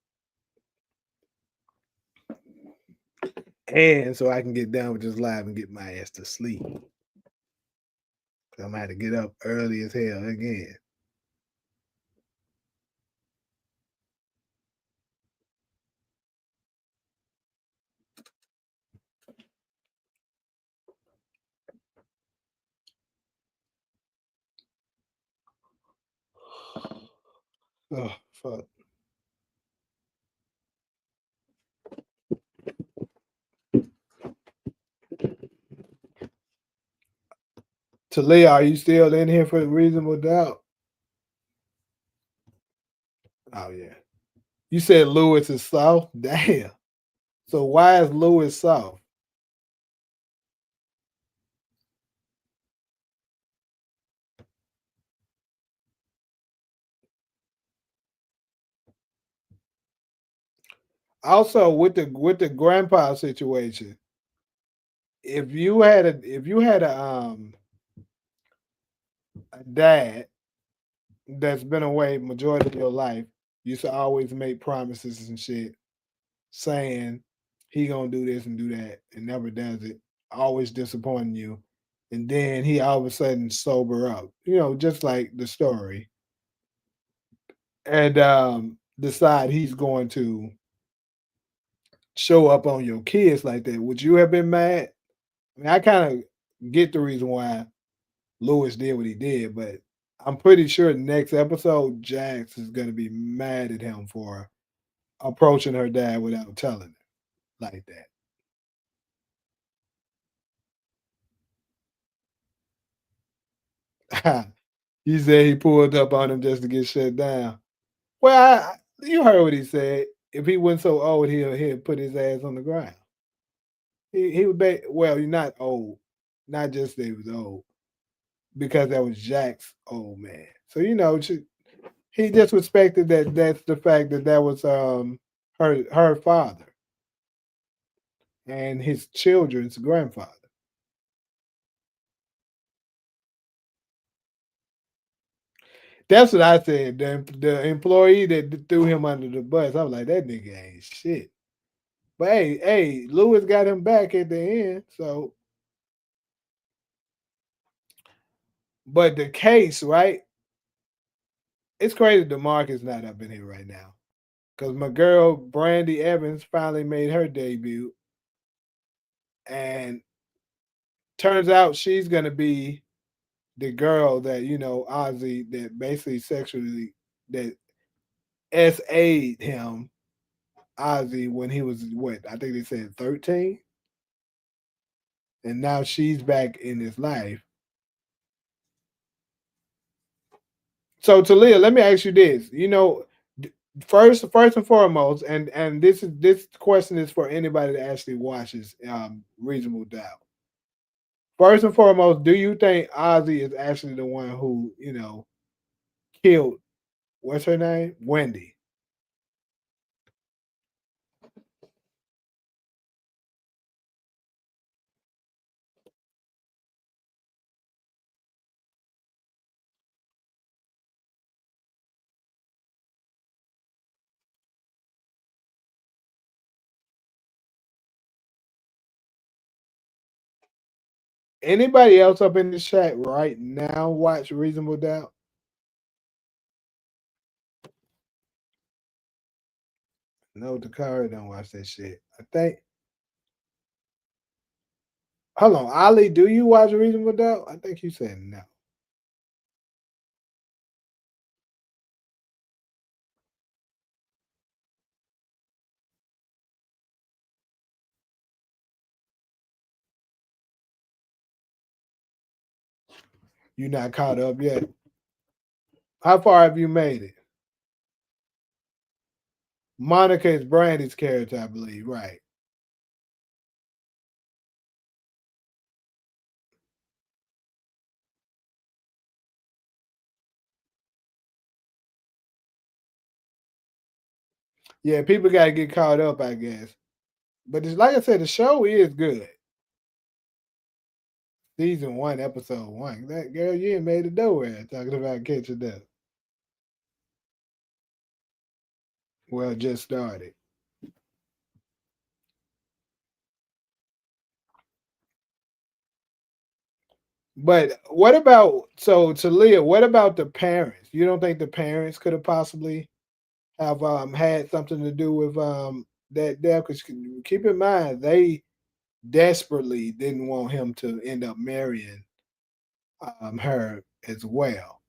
And so I can get done with this live and get my ass to sleep. I'm gonna have to get up early as hell again. Oh fuck. Talia, are you still in here for Reasonable Doubt? Oh yeah. You said Lewis is soft? Damn. So why is Lewis soft? Also with the grandpa situation, if you had a dad that's been away majority of your life, used to always make promises and shit, saying he gonna do this and do that and never does it, always disappointing you, and then he all of a sudden sober up, just like the story, and decide he's going to show up on your kids like that. Would you have been mad? I mean, I kind of get the reason why Lewis did what he did, but I'm pretty sure next episode Jax is gonna be mad at him for approaching her dad without telling her like that. He said he pulled up on him just to get shut down. Well, you heard what he said. If he wasn't so old, he'll put his ass on the ground. He would be well. You're not old, not just that he was old, because that was Jack's old man. So he disrespected that. That's the fact that was her father and his children's grandfather. That's what I said. The employee that threw him under the bus, I was like, that nigga ain't shit. But hey, Lewis got him back at the end. So, but the case, right? It's crazy DeMarcus not up in here right now. Because my girl Brandy Evans finally made her debut. And turns out she's gonna be the girl that, Ozzy that basically sexually that SA'd him, Ozzy, when he was what? I think they said 13. And now she's back in his life. So Talia, let me ask you this. D- first and foremost, and this question is for anybody that actually watches Reasonable Doubt. First and foremost, do you think Ozzy is actually the one who killed what's her name, Wendy? Anybody else up in the chat right now watch Reasonable Doubt? No, Dakara don't watch that shit. I think. Hold on, Ali, do you watch Reasonable Doubt? I think you said no. You're not caught up yet. How far have you made it? Monica is Brandy's character, I believe. Right. Yeah, people gotta get caught up, I guess. But it's like I said, the show is good. Season one, episode one. That girl, you ain't made it nowhere talking about catching up. Well, just started. But what about so Talia? What about the parents? You don't think the parents could have possibly have had something to do with that death? Because keep in mind they desperately didn't want him to end up marrying her as well.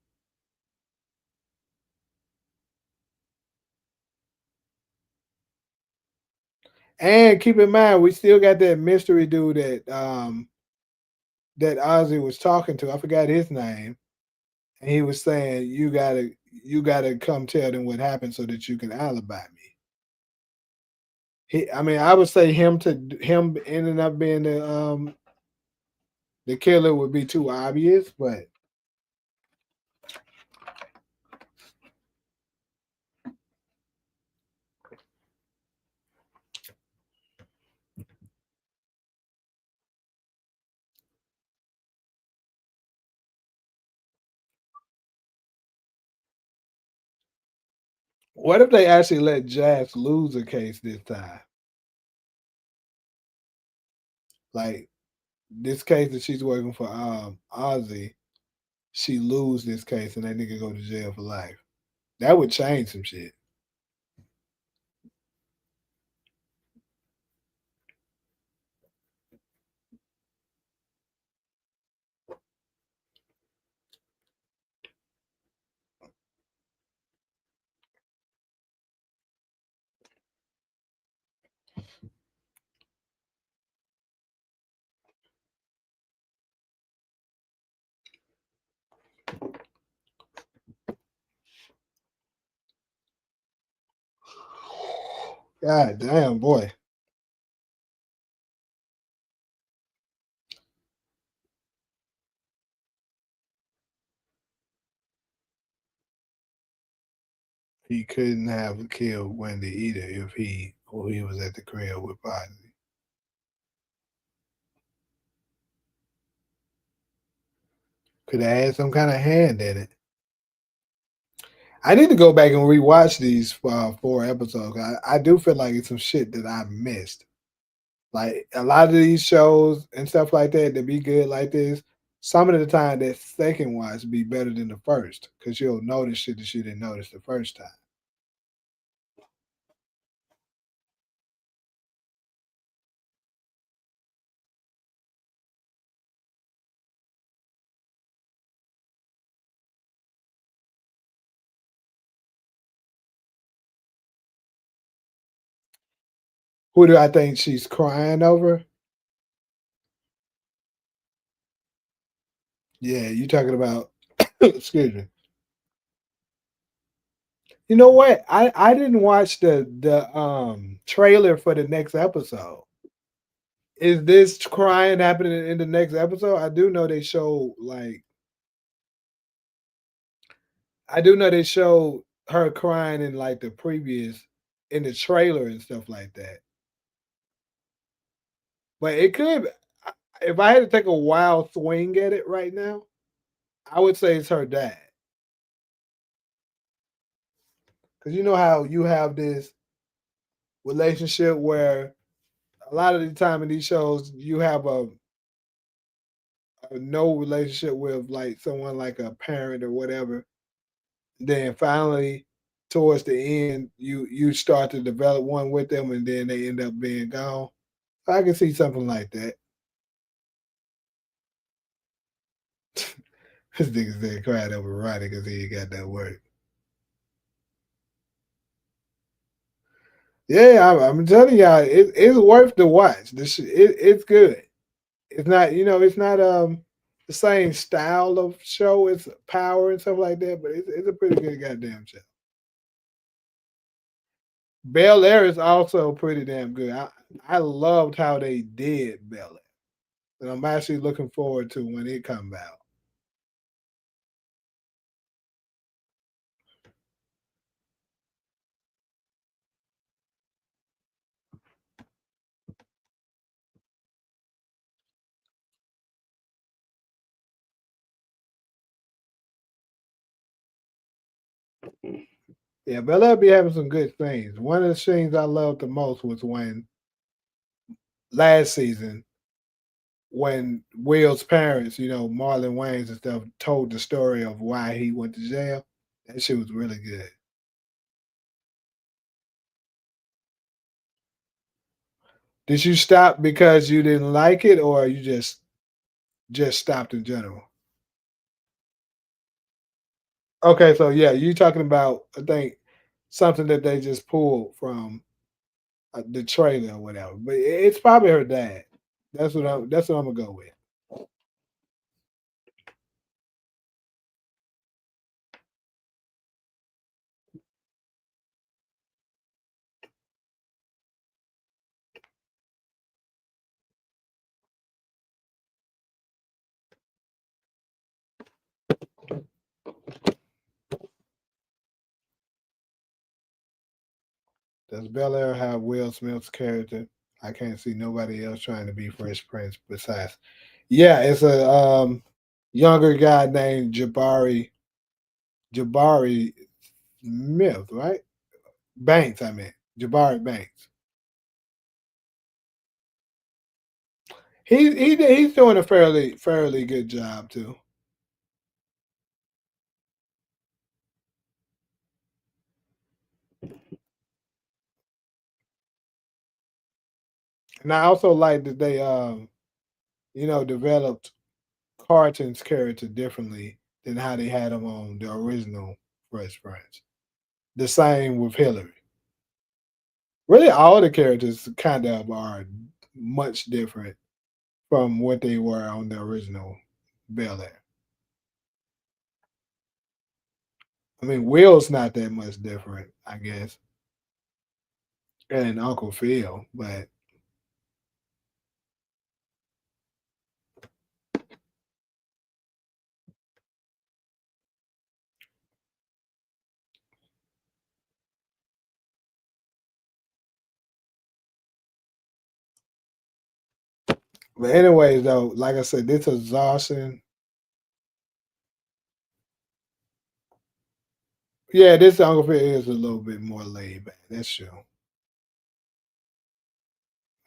And keep in mind, we still got that mystery dude that Ozzy was talking to. I forgot his name, and he was saying you gotta come tell them what happened so that you can alibi me. I mean, I would say him ending up being the killer would be too obvious, but what if they actually let Jax lose a case this time? Like this case that she's working for Ozzy, she lose this case and that nigga go to jail for life. That would change some shit. God damn, boy. He couldn't have killed Wendy either if he was at the crib with Biden. Could have had some kind of hand in it. I need to go back and rewatch these four episodes. I do feel like it's some shit that I missed. Like a lot of these shows and stuff like that that be good like this. Some of the time that second watch be better than the first because you'll notice shit that you didn't notice the first time. Who do I think she's crying over? Yeah, you talking about? Excuse me. You know what? I didn't watch the trailer for the next episode. Is this crying happening in the next episode? I do know they showed her crying in like the previous in the trailer and stuff like that. But it could if I had to take a wild swing at it right now, I would say it's her dad. Cause you know how you have this relationship where a lot of the time in these shows you have a no relationship with like someone like a parent or whatever. Then finally towards the end you start to develop one with them and then they end up being gone. I can see something like that. This nigga said cried over Roddy because he ain't got that work. Yeah, I'm telling y'all, it's worth the watch. It's good. It's not, it's not the same style of show. It's power and stuff like that, but it's a pretty good goddamn show. Bel Air is also pretty damn good. I loved how they did Bel Air, and I'm actually looking forward to when it comes out. Yeah, Bel Air be having some good things. One of the things I loved the most was when last season when Will's parents, Marlon Wayans and stuff, told the story of why he went to jail. That shit was really good. Did you stop because you didn't like it, or you just stopped in general? Okay, so yeah, you talking about I think something that they just pulled from the trailer or whatever, but it's probably her dad. That's what I'm gonna go with. Does Bel Air have Will Smith's character? I can't see nobody else trying to be Fresh Prince besides. Yeah, it's a younger guy named Jabari Smith, right? Banks, I mean Jabari Banks. He's doing a fairly good job too. And I also like that they developed Carlton's character differently than how they had him on the original Fresh Prince. The same with Hillary. Really, all the characters kind of are much different from what they were on the original Bel Air. I mean, Will's not that much different, I guess, and Uncle Phil, but anyways, though, like I said, this exhaustion. Yeah, this Uncle Phil is a little bit more laid back. That's true.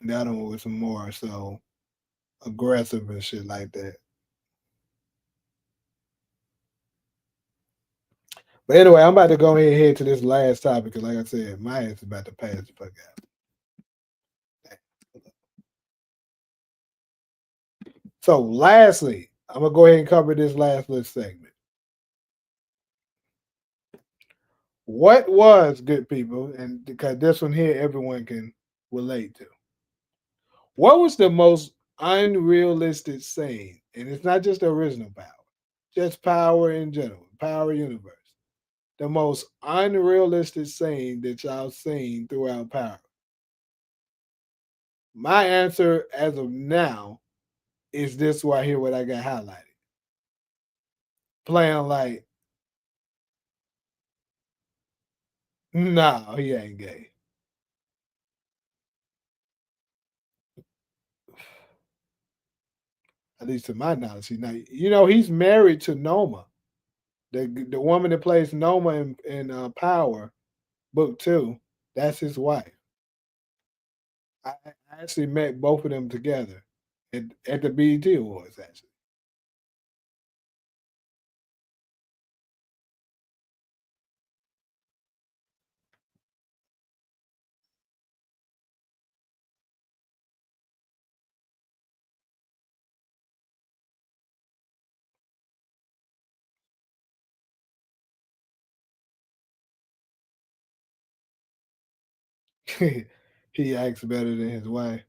The other one was more so aggressive and shit like that. But anyway, I'm about to go ahead and head to this last topic because, like I said, my ass is about to pass the fuck out. So, lastly, I'm gonna go ahead and cover this last little segment. What was good people, and because this one here everyone can relate to. What was the most unrealistic scene? And it's not just the original Power, just Power in general, Power Universe. the most unrealistic scene that y'all seen throughout Power? My answer as of now is this right here, what I got highlighted. Playing like, no, he ain't gay. At least to my knowledge, he's not. You know, he's married to Noma, the woman that plays Noma in Power Book Two. That's his wife. I actually met both of them together at the BET Awards. Actually, he acts better than his wife.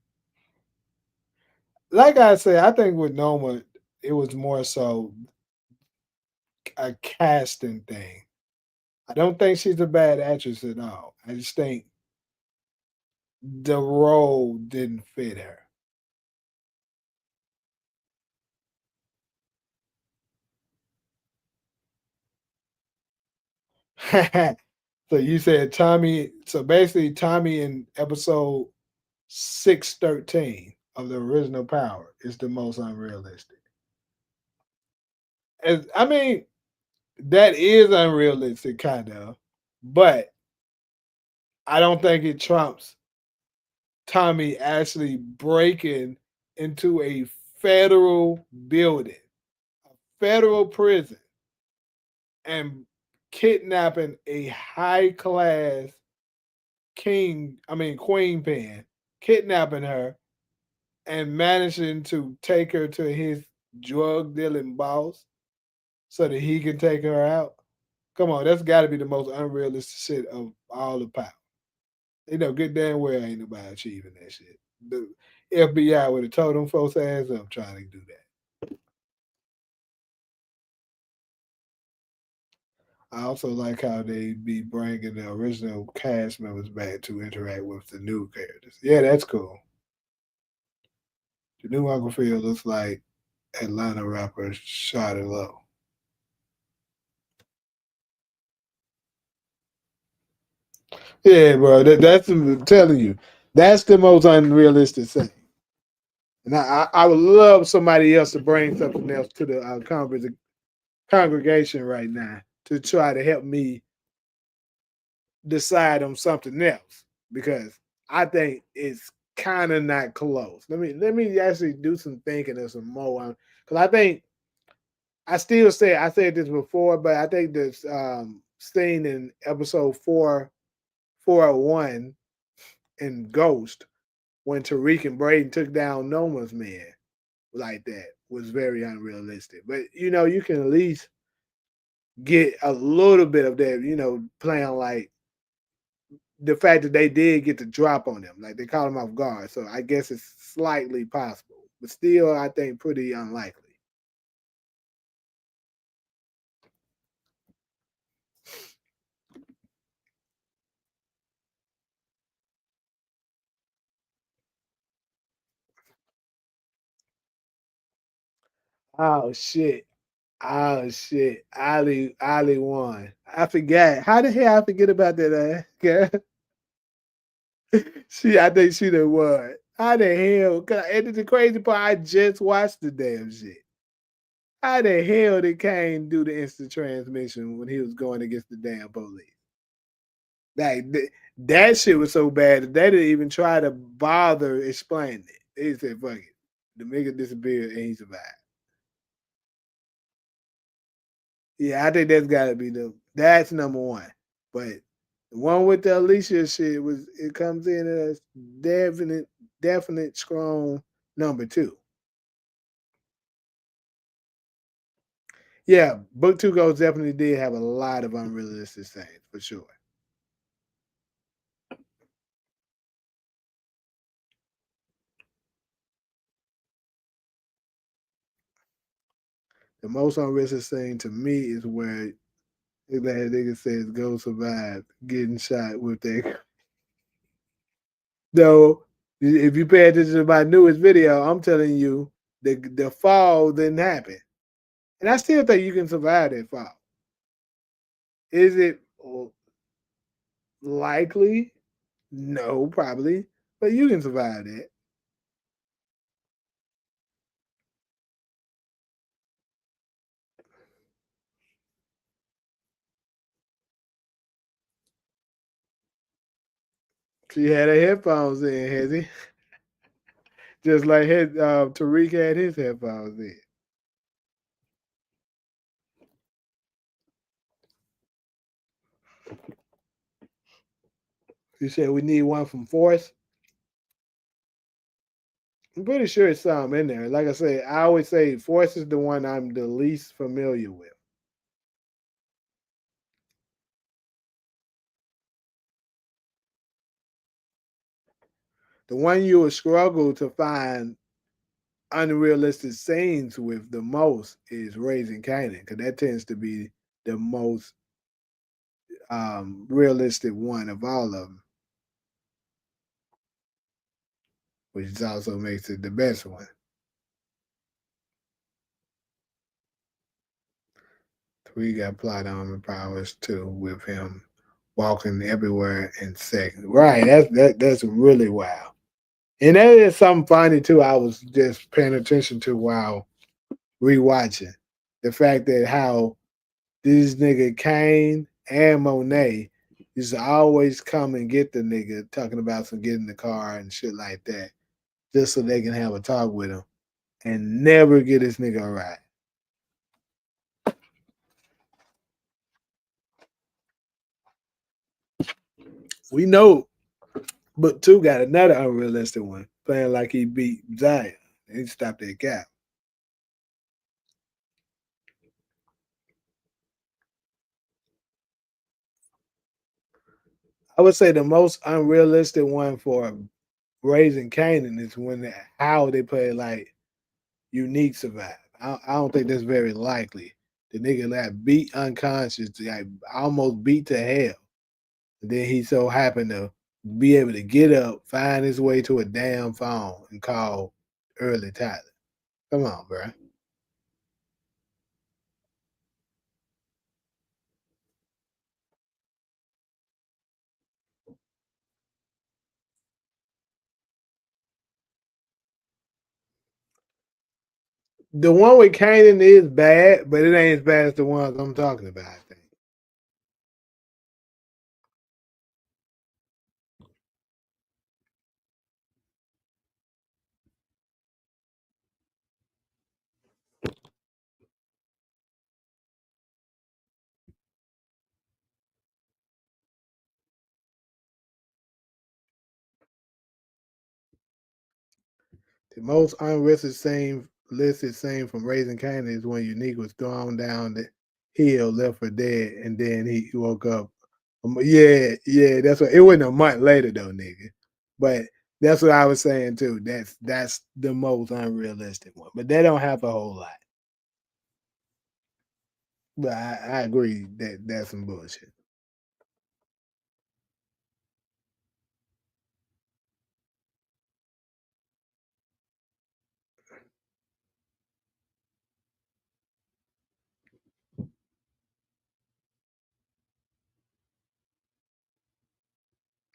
Like I said, I think with Noma, it was more so a casting thing. I don't think she's a bad actress at all. I just think the role didn't fit her. So you said Tommy. So basically, Tommy in episode 613 of the original Power is the most unrealistic. I mean, that is unrealistic, kind of, but I don't think it trumps Tommy actually breaking into a federal building, a federal prison, and kidnapping a high class queen pen, kidnapping her and managing to take her to his drug dealing boss so that he can take her out. Come on, that's got to be the most unrealistic shit of all the power. You know, good damn well ain't nobody achieving that shit. The FBI would have told them folks ass up trying to do that. I also like how they be bringing the original cast members back to interact with the new characters. Yeah, that's cool. The new Uncle Phil looks like Atlanta rapper Shot It Low. Yeah, bro. That's I'm telling you. That's the most unrealistic thing. And I would love somebody else to bring something else to the congregation right now to try to help me decide on something else because I think it's kind of not close. Let me actually do some thinking of some more because I think I still say I said this before, but I think this scene in episode 401 in Ghost when Tariq and Braden took down Noma's man like that was very unrealistic. But you know, you can at least get a little bit of that, you know, playing like the fact that they did get the drop on them, like they caught them off guard. So I guess it's slightly possible, but still, I think pretty unlikely. Oh shit! Oh shit! Ali won. I forgot. How the hell I forget about that? Girl? I think she done won. How the hell? Cause and the crazy part, I just watched the damn shit. How the hell did Kane do the instant transmission when he was going against the damn police? Like that shit was so bad that they didn't even try to bother explaining it. They said, "Fuck it." The nigga disappeared and he survived. Yeah, I think that's number one. But the one with the Alicia shit it comes in as definite strong number two. Yeah, book two goes definitely did have a lot of unrealistic things for sure. The most unrealistic thing to me is where That nigga says go survive getting shot with that. No, if you pay attention to my newest video, I'm telling you the fall didn't happen. And I still think you can survive that fall. Is it likely? No, probably. But you can survive that. She had her headphones in, has he? Just like Tariq had his headphones in. You said we need one from Force. I'm pretty sure it's some in there. Like I say, I always say Force is the one I'm the least familiar with. The one you would struggle to find unrealistic scenes with the most is Raising Canaan, because that tends to be the most realistic one of all of them, which also makes it the best one. We got plot armor powers too, with him walking everywhere in seconds. Right, that's really wild. And that is something funny too. I was just paying attention to while rewatching the fact that how this nigga Kane and Monet used to always come and get the nigga talking about some getting in the car and shit like that, just so they can have a talk with him and never get this nigga a ride. We know, but two got another unrealistic one, playing like he beat Zion. And he stopped that gap. I would say the most unrealistic one for Raising Canaan is how they play like unique survive. I don't think that's very likely. The nigga got beat unconscious, like almost beat to hell. And then he so happened to be able to get up, find his way to a damn phone, and call Early Tyler. Come on, bro. The one with Kanan is bad, but it ain't as bad as the ones I'm talking about, I think. The most listed scene from Raising Canaan is when Unique was thrown down the hill, left for dead, and then he woke up. Yeah, that's what it wasn't a month later though, nigga. But that's what I was saying too. That's the most unrealistic one. But they don't have a whole lot. But I agree that that's some bullshit.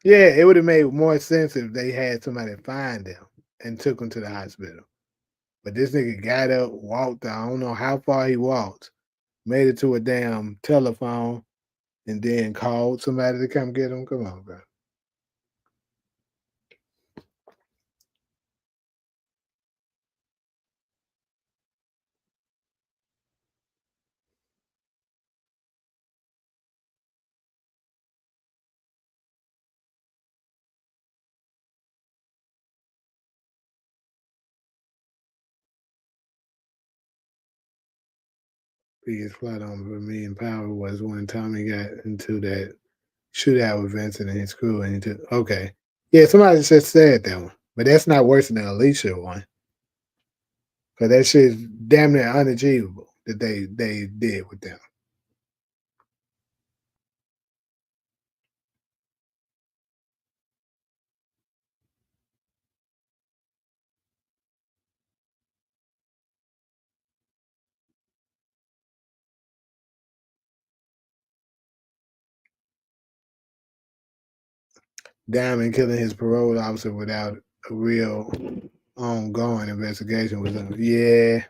Yeah, it would have made more sense if they had somebody find them and took them to the hospital. But this nigga got up, walked. I don't know how far he walked, made it to a damn telephone, and then called somebody to come get him. Come on, bro. Biggest flat on for me in Power was when Tommy got into that shootout with Vincent and his crew, and he took. Okay, yeah, somebody just said that one, but that's not worse than the Alicia one, because that shit's damn near unachievable that they did with them. Diamond killing his parole officer without a real ongoing investigation was yeah.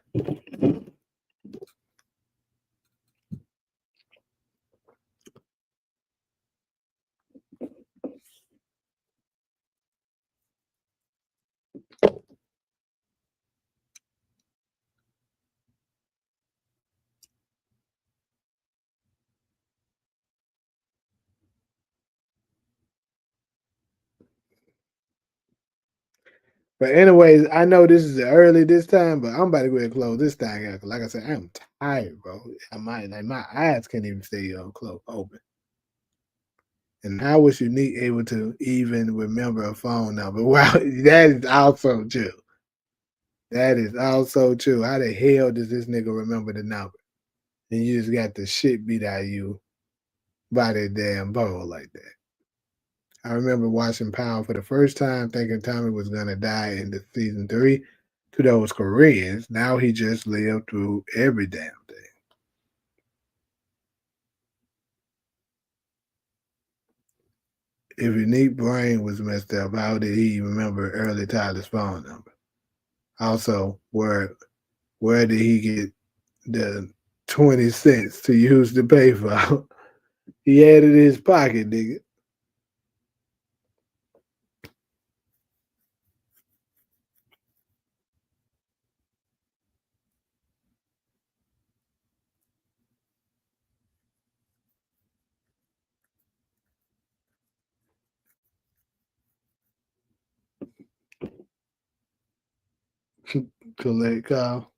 But anyways, I know this is early this time, but I'm about to go ahead and close this thing out. Like I said, I'm tired, bro. My eyes can't even stay close open. And how was Unique able to even remember a phone number? Wow, that is also true. That is also true. How the hell does this nigga remember the number? And you just got the shit beat out of you by that damn bowl like that. I remember watching Power for the first time, thinking Tommy was gonna die in the season 3. To those Koreans, now he just lived through every damn thing. If Unique brain was messed up, how did he remember early Tyler's phone number? Also, where did he get the 20 cents to use to pay for? He had it in his pocket, nigga. Collect call.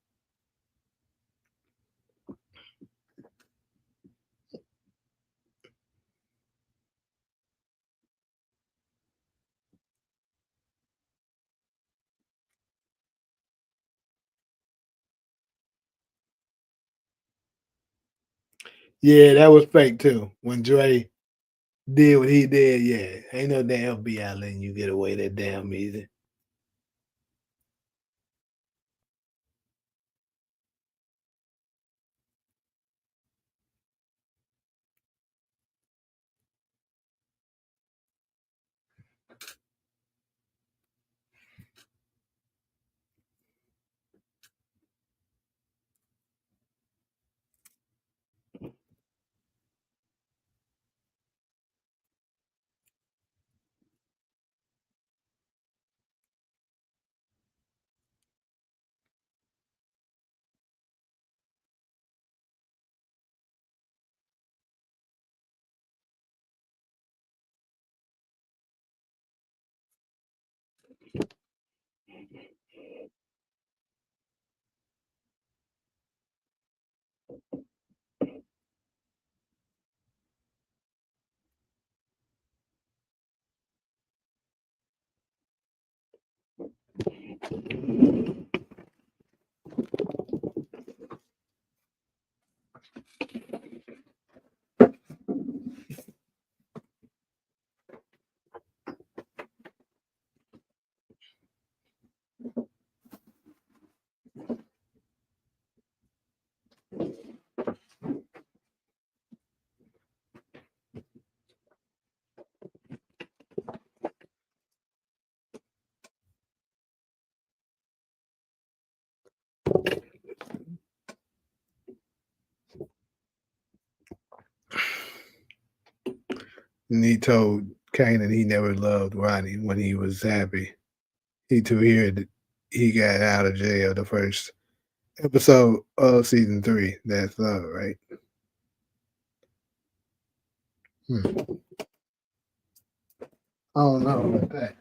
Yeah, that was fake too. When Dre did what he did, yeah. Ain't no damn FBI letting you get away that damn easy. And he told Kanan he never loved Ronnie when he was happy. He too heard he got out of jail the first episode of season 3. That's love, right? I don't know about that.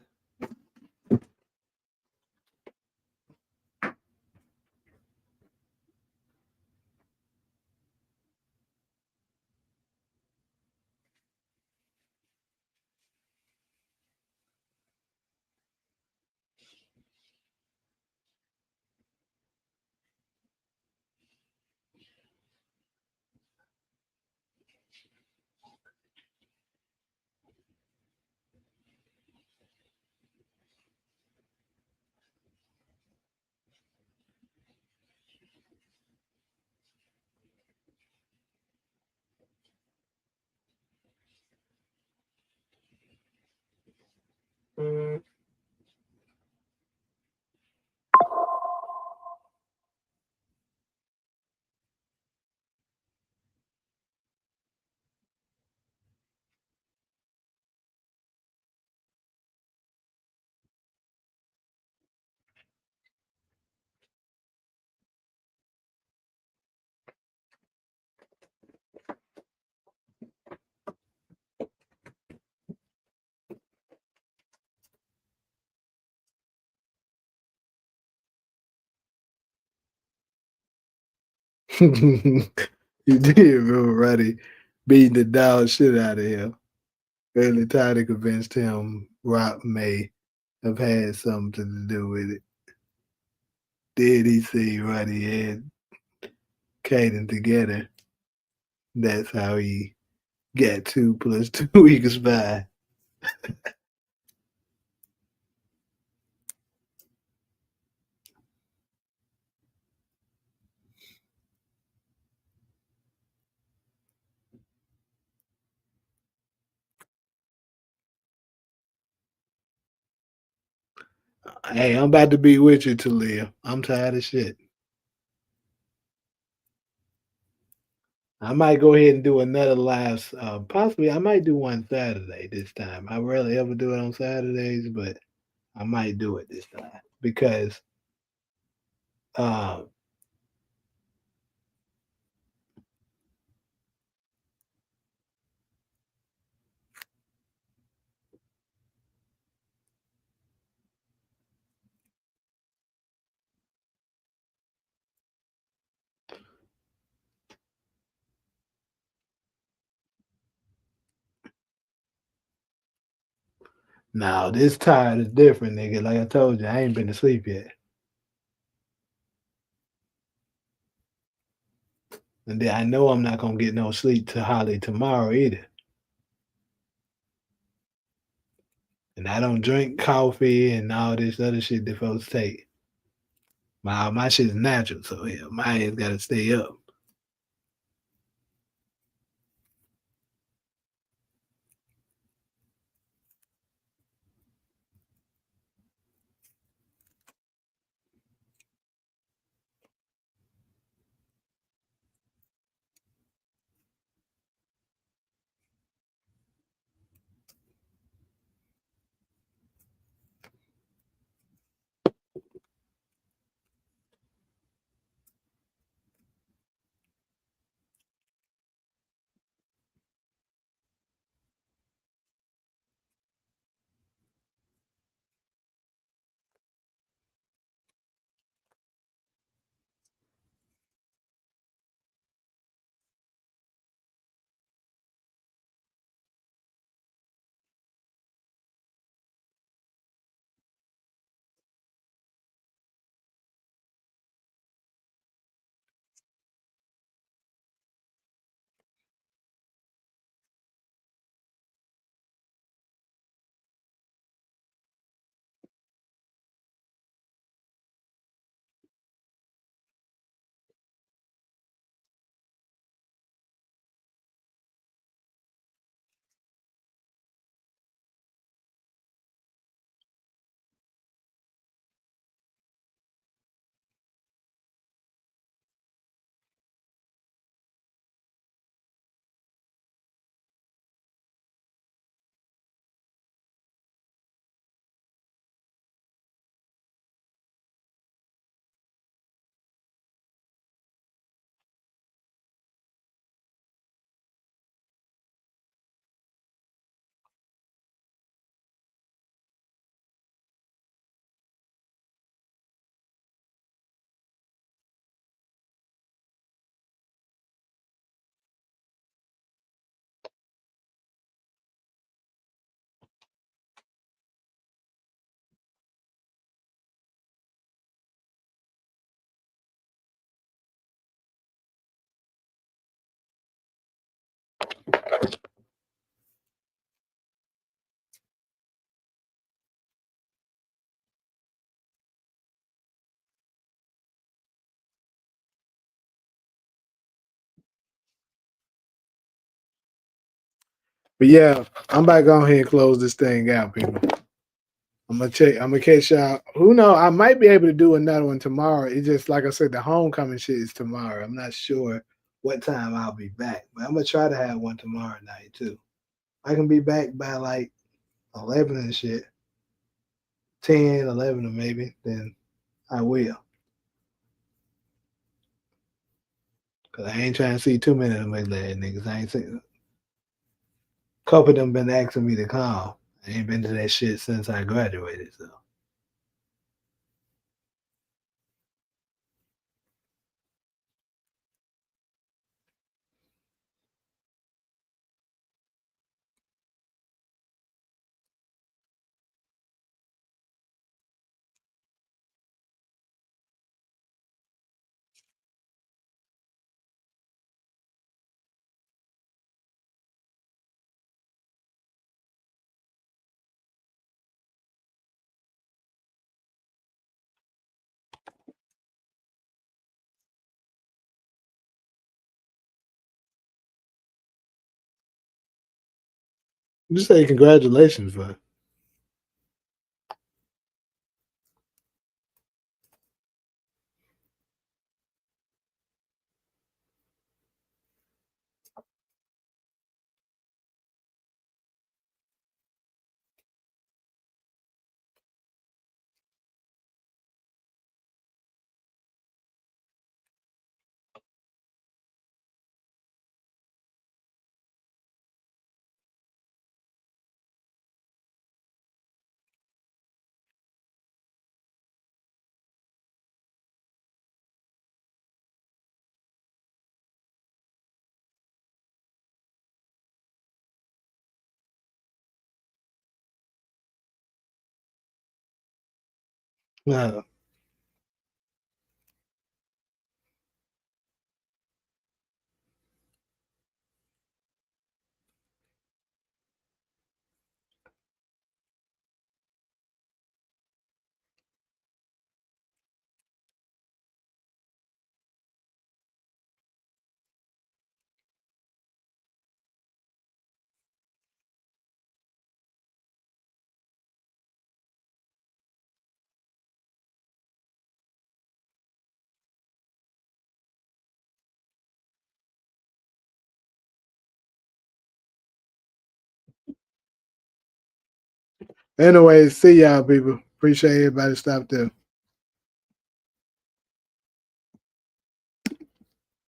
You did remember Roddy beating the dog shit out of him. Early Tidy convinced him Rock may have had something to do with it. Did he see Roddy and Caden together? That's how he got 2 plus 2 equals 5. Hey, I'm about to be with you, Talia. I'm tired of shit. I might go ahead and do another live. Possibly, I might do one Saturday this time. I rarely ever do it on Saturdays, but I might do it this time because uh, now this tired is different, nigga. Like I told you, I ain't been to sleep yet, and then I know I'm not gonna get no sleep to Holly tomorrow either. And I don't drink coffee and all this other shit that folks take. My shit's natural, so yeah, my ass gotta stay up. But yeah, I'm about to go ahead and close this thing out, people. I'm gonna check. I'm gonna catch y'all. Who know? I might be able to do another one tomorrow. It's just like I said, the homecoming shit is tomorrow. I'm not sure what time I'll be back, but I'm gonna try to have one tomorrow night too. I can be back by like 11 and shit, 10, 11 or maybe. Then I will, cause I ain't trying to see too many of them ugly niggas. I ain't seen. A couple of them been asking me to come. I ain't been to that shit since I graduated, so. Just say congratulations, bro. No. Anyway, see y'all, people. Appreciate everybody stopped there.